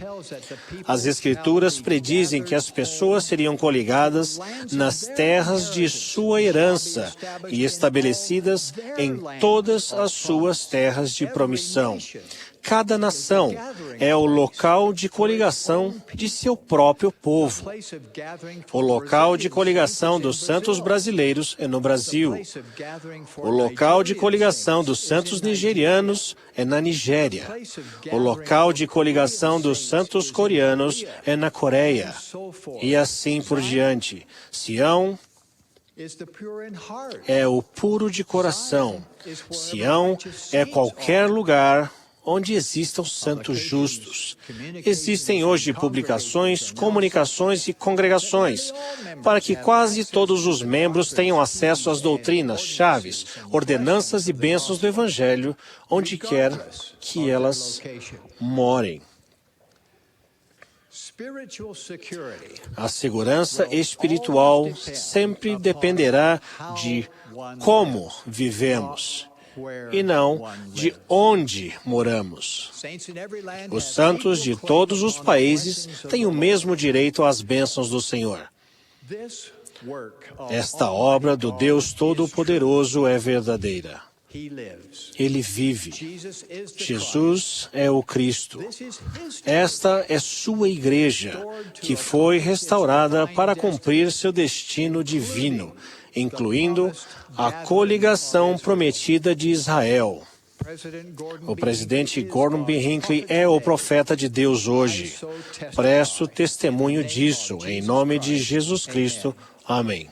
As Escrituras predizem que as pessoas seriam coligadas nas terras de sua herança e estabelecidas em todas as suas terras de promissão. Cada nação é o local de coligação de seu próprio povo. O local de coligação dos santos brasileiros é no Brasil. O local de coligação dos santos nigerianos é na Nigéria. O local de coligação dos santos coreanos é na Coreia. E assim por diante. Sião é o puro de coração. Sião é qualquer lugar onde existam santos justos. Existem hoje publicações, comunicações e congregações para que quase todos os membros tenham acesso às doutrinas, chaves, ordenanças e bênçãos do Evangelho, onde quer que elas morem. A segurança espiritual sempre dependerá de como vivemos e não de onde moramos. Os santos de todos os países têm o mesmo direito às bênçãos do Senhor. Esta obra do Deus Todo-Poderoso é verdadeira. Ele vive. Jesus é o Cristo. Esta é sua igreja, que foi restaurada para cumprir seu destino divino, incluindo a coligação prometida de Israel. O presidente Gordon B. Hinckley é o profeta de Deus hoje. Presto testemunho disso, em nome de Jesus Cristo. Amém.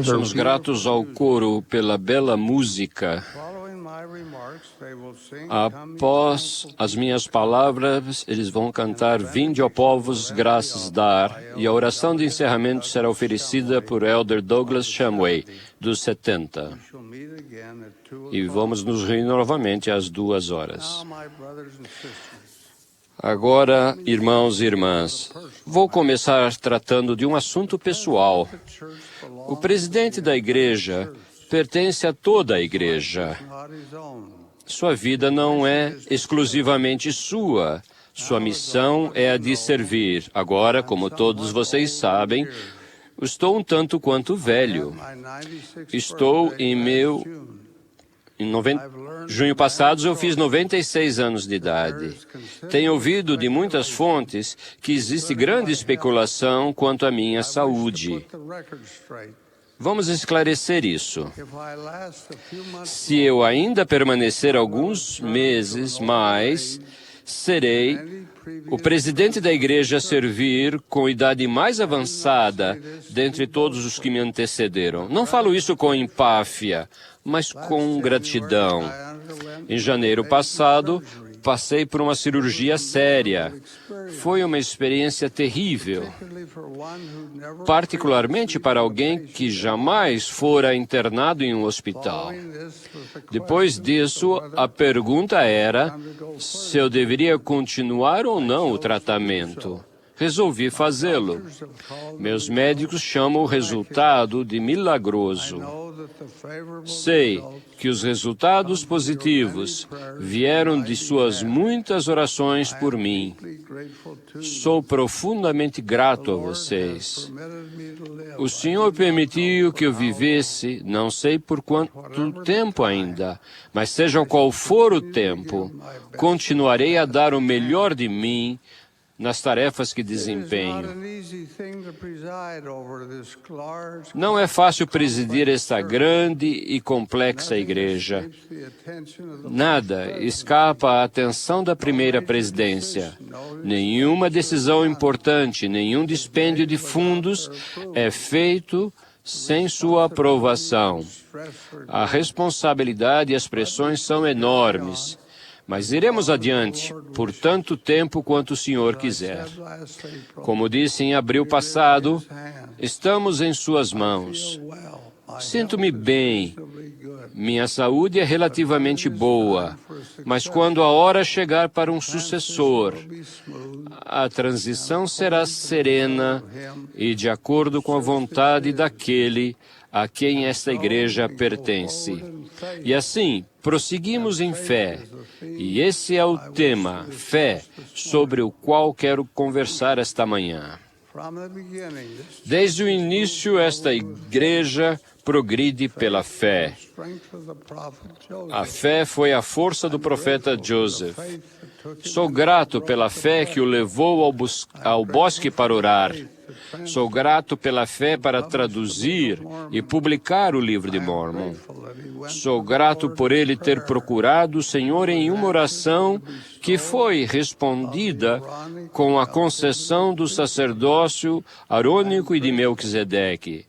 Somos gratos ao coro pela bela música. Após as minhas palavras, eles vão cantar Vinde, ó povos, graças dar, e a oração de encerramento será oferecida por Elder Douglas Shumway, dos 70. E vamos nos reunir novamente às 2h. Agora, irmãos e irmãs, vou começar tratando de um assunto pessoal. O presidente da igreja pertence a toda a igreja. Sua vida não é exclusivamente sua. Sua missão é a de servir. Agora, como todos vocês sabem, estou um tanto quanto velho. Estou em junho passado, eu fiz 96 anos de idade. Tenho ouvido de muitas fontes que existe grande especulação quanto à minha saúde. Vamos esclarecer isso. Se eu ainda permanecer alguns meses mais, serei o presidente da igreja a servir com idade mais avançada dentre todos os que me antecederam. Não falo isso com empáfia, mas com gratidão. Em janeiro passado, passei por uma cirurgia séria. Foi uma experiência terrível, particularmente para alguém que jamais fora internado em um hospital. Depois disso, a pergunta era se eu deveria continuar ou não o tratamento. Resolvi fazê-lo. Meus médicos chamam o resultado de milagroso. Sei que os resultados positivos vieram de suas muitas orações por mim. Sou profundamente grato a vocês. O Senhor permitiu que eu vivesse, não sei por quanto tempo ainda, mas seja qual for o tempo, continuarei a dar o melhor de mim nas tarefas que desempenho. Não é fácil presidir esta grande e complexa igreja. Nada escapa à atenção da primeira presidência. Nenhuma decisão importante, nenhum dispêndio de fundos é feito sem sua aprovação. A responsabilidade e as pressões são enormes. Mas iremos adiante por tanto tempo quanto o Senhor quiser. Como disse em abril passado, estamos em suas mãos. Sinto-me bem. Minha saúde é relativamente boa, mas quando a hora chegar para um sucessor, a transição será serena e de acordo com a vontade daquele a quem esta igreja pertence. E assim, prosseguimos em fé. E esse é o tema, fé, sobre o qual quero conversar esta manhã. Desde o início, esta igreja progride pela fé. A fé foi a força do profeta Joseph. Sou grato pela fé que o levou ao bosque para orar. Sou grato pela fé para traduzir e publicar o livro de Mórmon. Sou grato por ele ter procurado o Senhor em uma oração que foi respondida com a concessão do sacerdócio arônico e de Melquisedeque.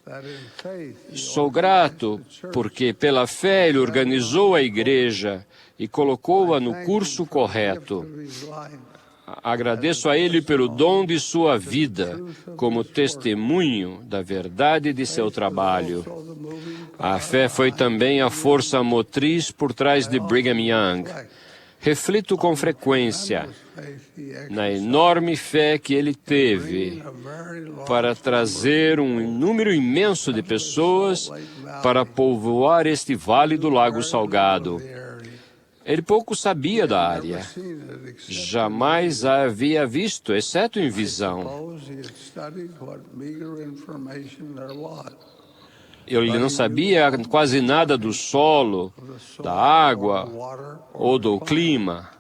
Sou grato porque pela fé ele organizou a igreja e colocou-a no curso correto. Agradeço a Ele pelo dom de sua vida, como testemunho da verdade de seu trabalho. A fé foi também a força motriz por trás de Brigham Young. Reflito com frequência na enorme fé que ele teve para trazer um número imenso de pessoas para povoar este vale do Lago Salgado. Ele pouco sabia da área. Jamais a havia visto, exceto em visão. Ele não sabia quase nada do solo, da água ou do clima.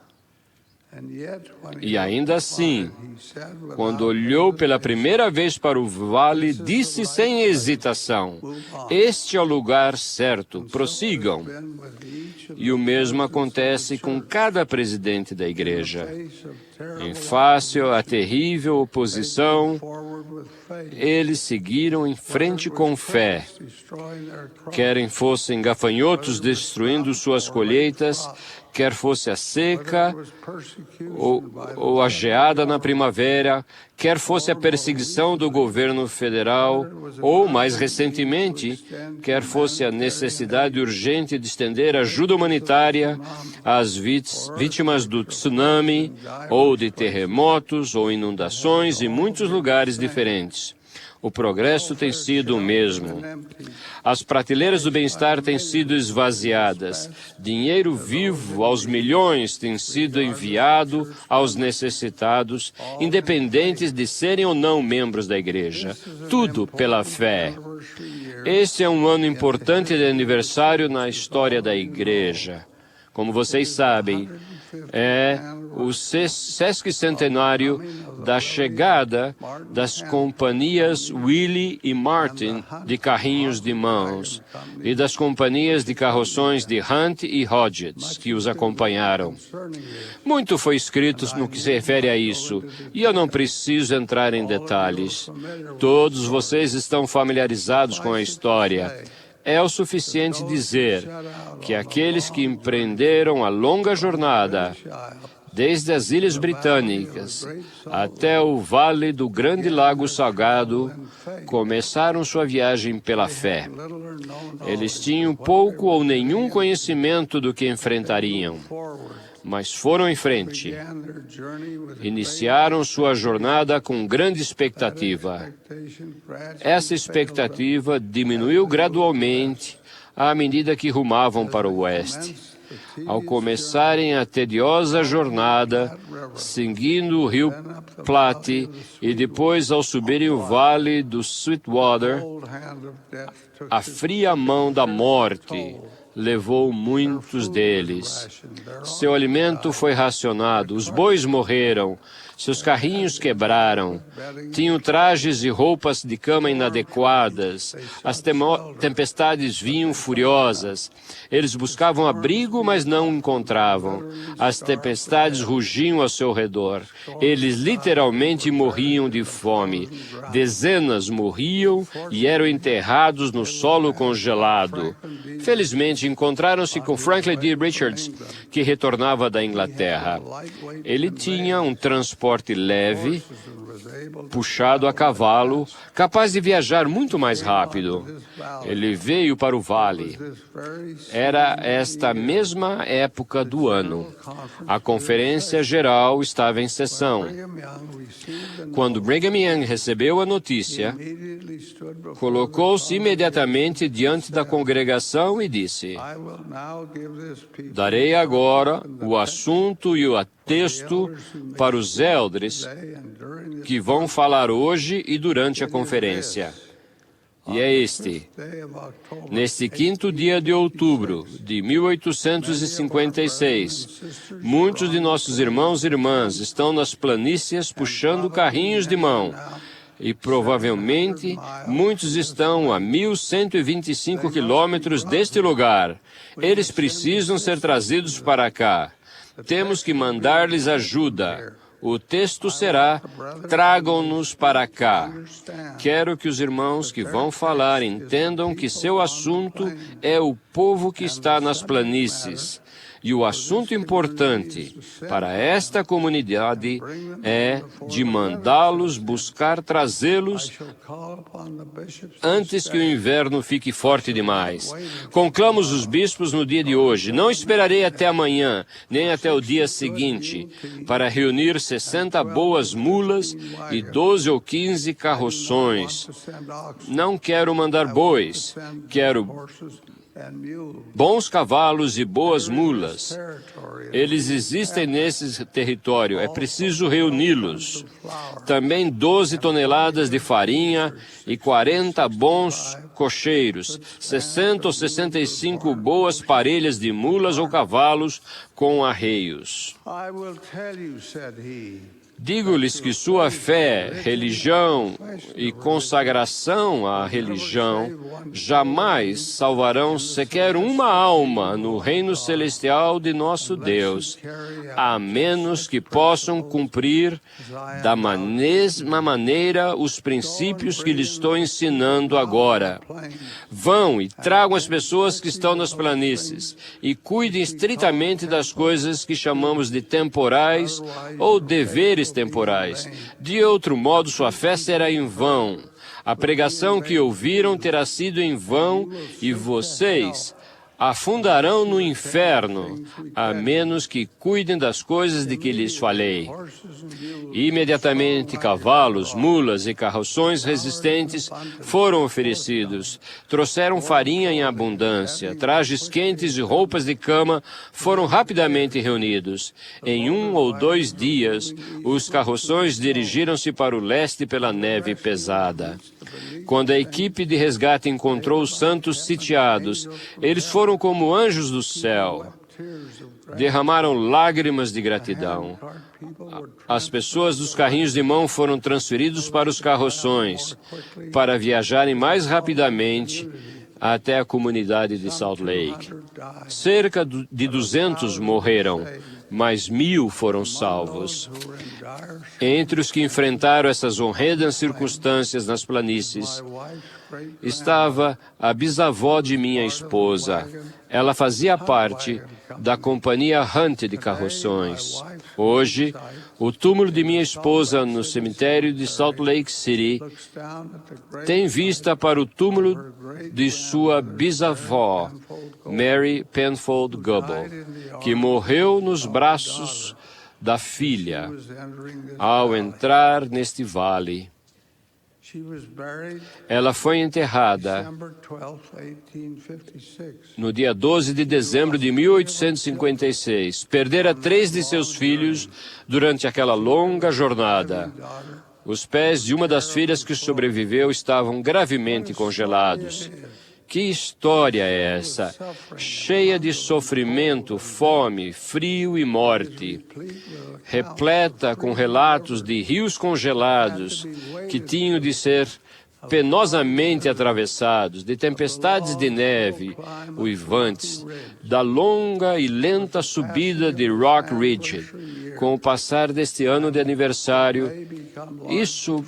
E ainda assim, quando olhou pela primeira vez para o vale, disse sem hesitação: este é o lugar certo, prossigam. E o mesmo acontece com cada presidente da igreja. Em face à terrível oposição, eles seguiram em frente com fé. Querem fossem gafanhotos destruindo suas colheitas, quer fosse a seca ou a geada na primavera, quer fosse a perseguição do governo federal, ou, mais recentemente, quer fosse a necessidade urgente de estender ajuda humanitária às vítimas do tsunami, ou de terremotos ou inundações em muitos lugares diferentes. O progresso tem sido o mesmo. As prateleiras do bem-estar têm sido esvaziadas. Dinheiro vivo aos milhões tem sido enviado aos necessitados, independentes de serem ou não membros da igreja. Tudo pela fé. Este é um ano importante de aniversário na história da igreja. Como vocês sabem, é o sesquicentenário da chegada das companhias Willey e Martin de carrinhos de mãos e das companhias de carroções de Hunt e Hodges que os acompanharam. Muito foi escrito no que se refere a isso, e eu não preciso entrar em detalhes. Todos vocês estão familiarizados com a história. É o suficiente dizer que aqueles que empreenderam a longa jornada, desde as Ilhas Britânicas até o Vale do Grande Lago Salgado, começaram sua viagem pela fé. Eles tinham pouco ou nenhum conhecimento do que enfrentariam, mas foram em frente. Iniciaram sua jornada com grande expectativa. Essa expectativa diminuiu gradualmente à medida que rumavam para o oeste. Ao começarem a tediosa jornada, seguindo o rio Platte, e depois ao subirem o vale do Sweetwater, a fria mão da morte levou muitos deles. Seu alimento foi racionado, os bois morreram, seus carrinhos quebraram, tinham trajes e roupas de cama inadequadas, as tempestades vinham furiosas, eles buscavam abrigo, mas não encontravam, as tempestades rugiam ao seu redor, eles literalmente morriam de fome, dezenas morriam e eram enterrados no solo congelado. Felizmente, encontraram-se com Franklin D. Richards, que retornava da Inglaterra. Ele tinha um transporte leve, puxado a cavalo, capaz de viajar muito mais rápido. Ele veio para o vale. Era esta mesma época do ano. A conferência geral estava em sessão. Quando Brigham Young recebeu a notícia, colocou-se imediatamente diante da congregação e disse: "Darei agora o assunto e o texto para os eldres que vão falar hoje e durante a conferência. E é este. Neste 5º dia de outubro de 1856, muitos de nossos irmãos e irmãs estão nas planícies puxando carrinhos de mão. E provavelmente muitos estão a 1.125 quilômetros deste lugar. Eles precisam ser trazidos para cá. Temos que mandar-lhes ajuda. O texto será: tragam-nos para cá. Quero que os irmãos que vão falar entendam que seu assunto é o povo que está nas planícies. E o assunto importante para esta comunidade é de mandá-los buscar trazê-los antes que o inverno fique forte demais. Conclamos os bispos no dia de hoje. Não esperarei até amanhã, nem até o dia seguinte, para reunir 60 boas mulas e 12 ou 15 carroções. Não quero mandar bois, quero bons cavalos e boas mulas. Eles existem nesse território, é preciso reuni-los. Também 12 toneladas de farinha e 40 bons cocheiros, 60 ou 65 boas parelhas de mulas ou cavalos com arreios. Digo-lhes que sua fé, religião e consagração à religião jamais salvarão sequer uma alma no reino celestial de nosso Deus, a menos que possam cumprir da mesma maneira os princípios que lhes estou ensinando agora. Vão e tragam as pessoas que estão nas planícies e cuidem estritamente das coisas que chamamos de temporais ou deveres temporais. De outro modo, sua fé será em vão. A pregação que ouviram terá sido em vão e vocês afundarão no inferno, a menos que cuidem das coisas de que lhes falei. Imediatamente, cavalos, mulas e carroções resistentes foram oferecidos. Trouxeram farinha em abundância, trajes quentes e roupas de cama foram rapidamente reunidos. Em 1 ou 2 dias, os carroções dirigiram-se para o leste pela neve pesada. Quando a equipe de resgate encontrou os santos sitiados, eles foram como anjos do céu. Derramaram lágrimas de gratidão. As pessoas dos carrinhos de mão foram transferidos para os carroções, para viajarem mais rapidamente até a comunidade de Salt Lake. Cerca de 200 morreram, mas 1000 foram salvos. Entre os que enfrentaram essas horrendas circunstâncias nas planícies, estava a bisavó de minha esposa. Ela fazia parte da companhia Hunt de carroções. Hoje, o túmulo de minha esposa no cemitério de Salt Lake City tem vista para o túmulo de sua bisavó, Mary Penfold Gubble, que morreu nos braços da filha ao entrar neste vale. Ela foi enterrada no dia 12 de dezembro de 1856. Perdera 3 de seus filhos durante aquela longa jornada. Os pés de uma das filhas que sobreviveu estavam gravemente congelados. Que história é essa? Cheia de sofrimento, fome, frio e morte. Repleta com relatos de rios congelados que tinham de ser penosamente atravessados, de tempestades de neve uivantes, da longa e lenta subida de Rock Ridge. Com o passar deste ano de aniversário, isso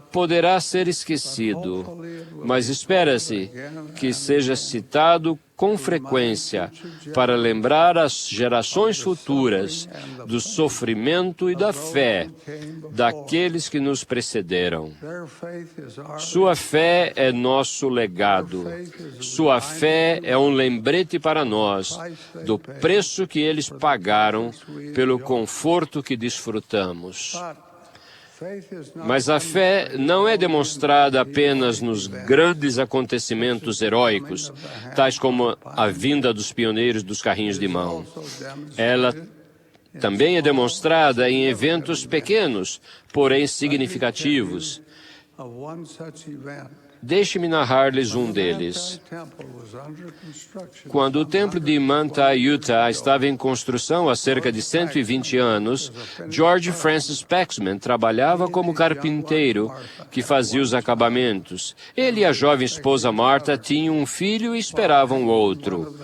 poderá ser esquecido, mas espera-se que seja citado com frequência para lembrar as gerações futuras do sofrimento e da fé daqueles que nos precederam. Sua fé é nosso legado. Sua fé é um lembrete para nós do preço que eles pagaram pelo conforto que desfrutamos. Mas a fé não é demonstrada apenas nos grandes acontecimentos heróicos, tais como a vinda dos pioneiros dos carrinhos de mão. Ela também é demonstrada em eventos pequenos, porém significativos. Deixe-me narrar-lhes um deles. Quando o templo de Manti, Utah, estava em construção há cerca de 120 anos, George Francis Paxman trabalhava como carpinteiro que fazia os acabamentos. Ele e a jovem esposa Martha tinham um filho e esperavam outro.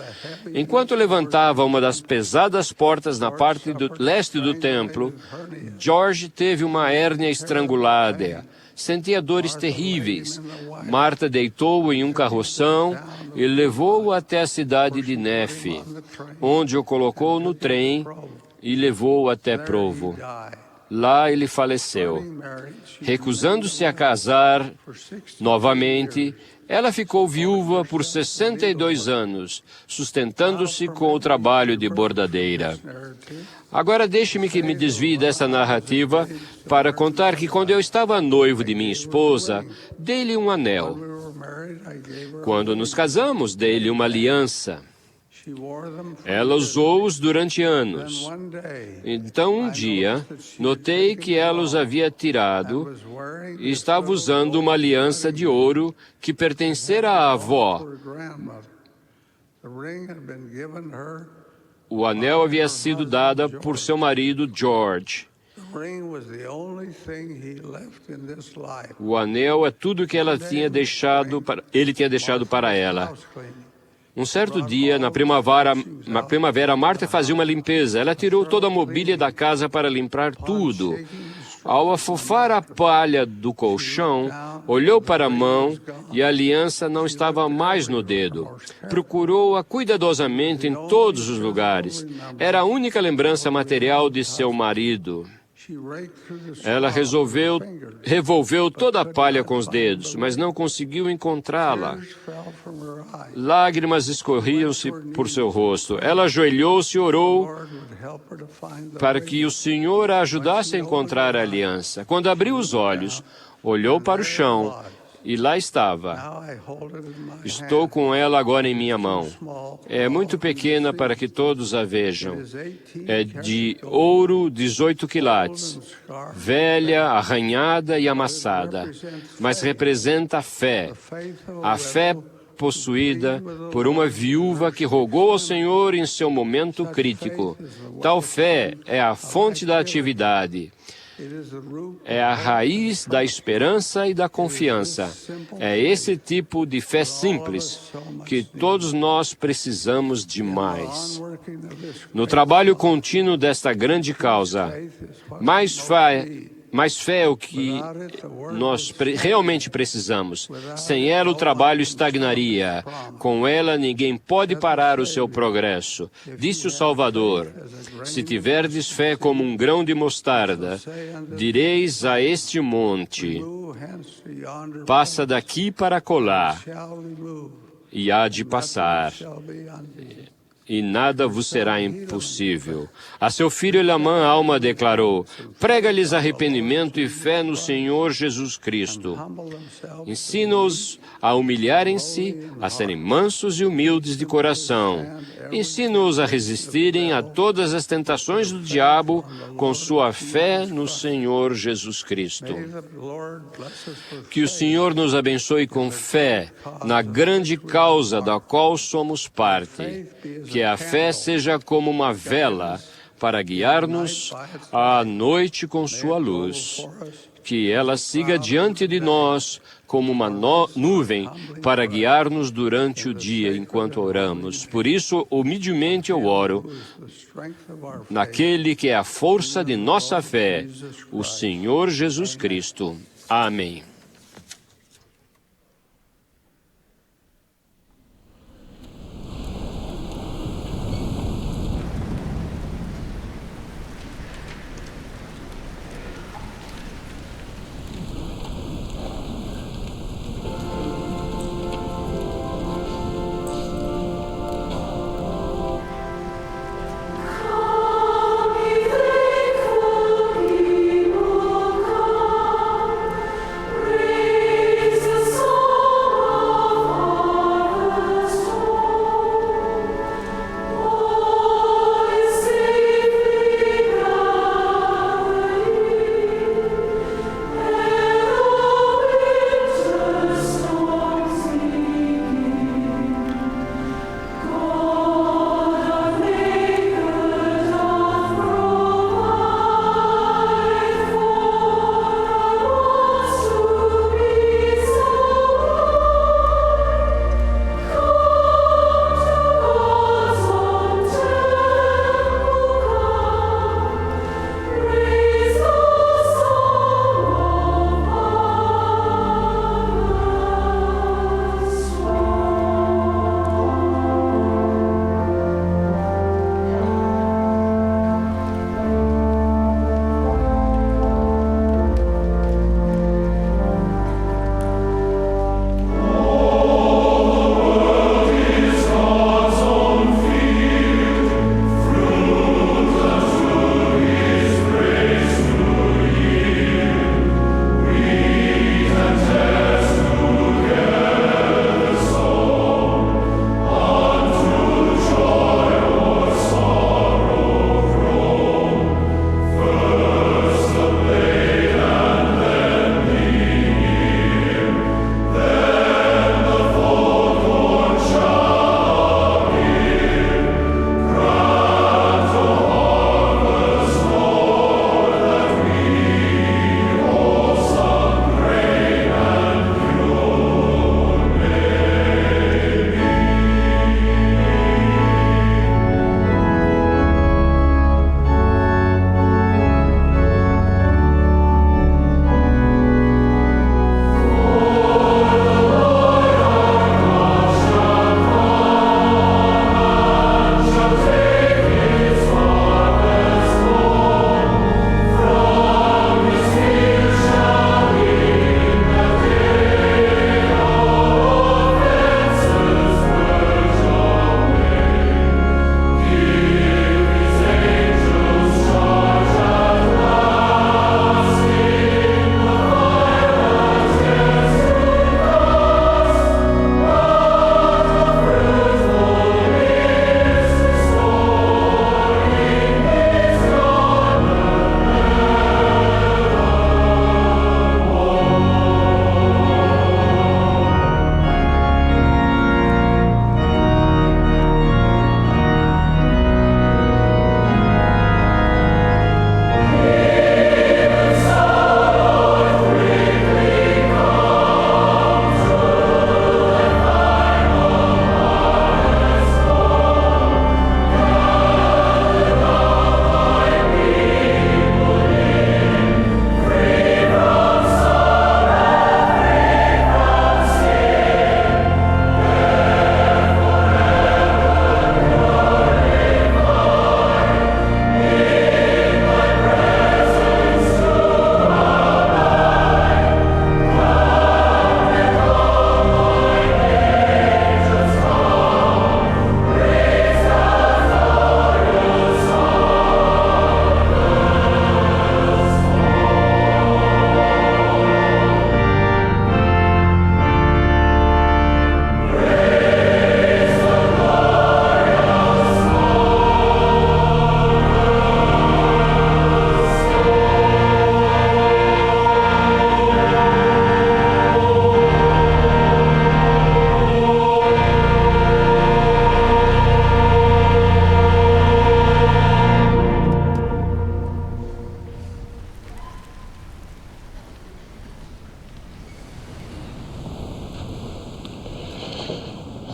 Enquanto levantava uma das pesadas portas na parte leste do templo, George teve uma hérnia estrangulada. Sentia dores terríveis. Marta deitou-o em um carroção e levou-o até a cidade de Nefe, onde o colocou no trem e levou-o até Provo. Lá ele faleceu. Recusando-se a casar novamente, ela ficou viúva por 62 anos, sustentando-se com o trabalho de bordadeira. Agora deixe-me que me desvie dessa narrativa para contar que quando eu estava noivo de minha esposa, dei-lhe um anel. Quando nos casamos, dei-lhe uma aliança. Ela usou-os durante anos. Então, um dia, notei que ela os havia tirado e estava usando uma aliança de ouro que pertencera à avó. O anel havia sido dado por seu marido, George. O anel é tudo que ele tinha deixado para ela. Um certo dia, na primavera, Marta fazia uma limpeza. Ela tirou toda a mobília da casa para limpar tudo. Ao afofar a palha do colchão, olhou para a mão e a aliança não estava mais no dedo. Procurou-a cuidadosamente em todos os lugares. Era a única lembrança material de seu marido. Ela revolveu toda a palha com os dedos, mas não conseguiu encontrá-la. Lágrimas escorriam-se por seu rosto. Ela ajoelhou-se e orou para que o Senhor a ajudasse a encontrar a aliança. Quando abriu os olhos, olhou para o chão e lá estava. Estou com ela agora em minha mão. É muito pequena para que todos a vejam. É de ouro 18 quilates, velha, arranhada e amassada, mas representa a fé possuída por uma viúva que rogou ao Senhor em seu momento crítico. Tal fé é a fonte da atividade. É a raiz da esperança e da confiança. É esse tipo de fé simples que todos nós precisamos de mais. No trabalho contínuo desta grande causa, mais fé é o que nós realmente precisamos. Sem ela, o trabalho estagnaria. Com ela, ninguém pode parar o seu progresso. Disse o Salvador: se tiverdes fé como um grão de mostarda, direis a este monte: passa daqui para acolá, e há de passar. E nada vos será impossível. A seu filho Elamã, a alma declarou: prega-lhes arrependimento e fé no Senhor Jesus Cristo. Ensina-os a humilharem-se, a serem mansos e humildes de coração. Ensina-os a resistirem a todas as tentações do diabo com sua fé no Senhor Jesus Cristo. Que o Senhor nos abençoe com fé na grande causa da qual somos parte. Que a fé seja como uma vela para guiar-nos à noite com sua luz. Que ela siga diante de nós como uma nuvem para guiar-nos durante o dia enquanto oramos. Por isso, humildemente eu oro naquele que é a força de nossa fé, o Senhor Jesus Cristo. Amém.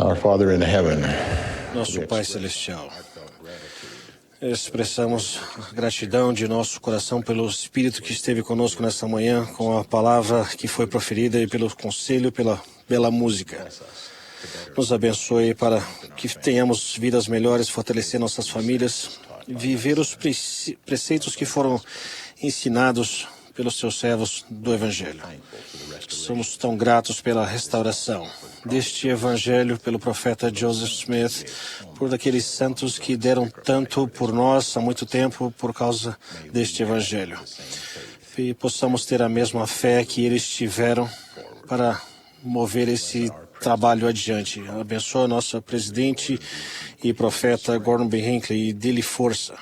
Our Father in heaven, Nosso Pai Celestial, expressamos gratidão de nosso coração pelo Espírito que esteve conosco nesta manhã, com a palavra que foi proferida e pelo conselho, pela bela música. Nos abençoe para que tenhamos vidas melhores, fortalecer nossas famílias, viver os preceitos que foram ensinados pelos seus servos do Evangelho. Somos tão gratos pela restauração deste Evangelho, pelo profeta Joseph Smith, por aqueles santos que deram tanto por nós há muito tempo por causa deste Evangelho. E possamos ter a mesma fé que eles tiveram para mover esse trabalho adiante. Abençoa nossa presidente e profeta Gordon B. Hinckley e dê-lhe força.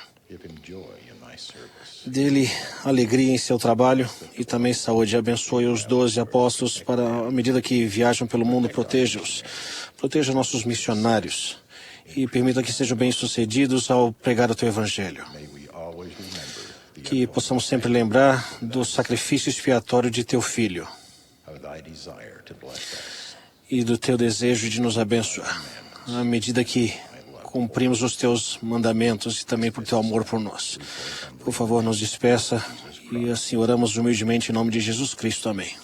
Dê-lhe alegria em seu trabalho e também saúde. Abençoe os 12 apóstolos para, à medida que viajam pelo mundo, proteja-os. Proteja nossos missionários e permita que sejam bem-sucedidos ao pregar o teu evangelho. Que possamos sempre lembrar do sacrifício expiatório de teu filho e do teu desejo de nos abençoar, à medida que cumprimos os teus mandamentos e também por teu amor por nós. Por favor, nos despeça e assim oramos humildemente em nome de Jesus Cristo. Amém.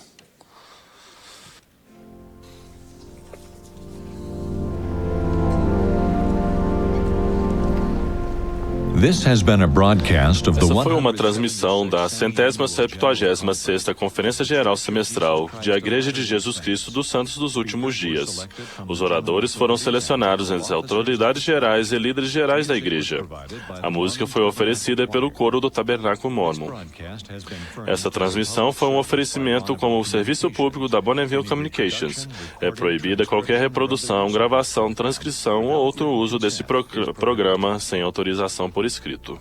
Essa foi uma transmissão da 176ª Conferência Geral Semestral de A Igreja de Jesus Cristo dos Santos dos Últimos Dias. Os oradores foram selecionados entre as autoridades gerais e líderes gerais da Igreja. A música foi oferecida pelo coro do Tabernáculo Mórmon. Essa transmissão foi um oferecimento como o serviço público da Bonneville Communications. É proibida qualquer reprodução, gravação, transcrição ou outro uso desse programa sem autorização por escrito.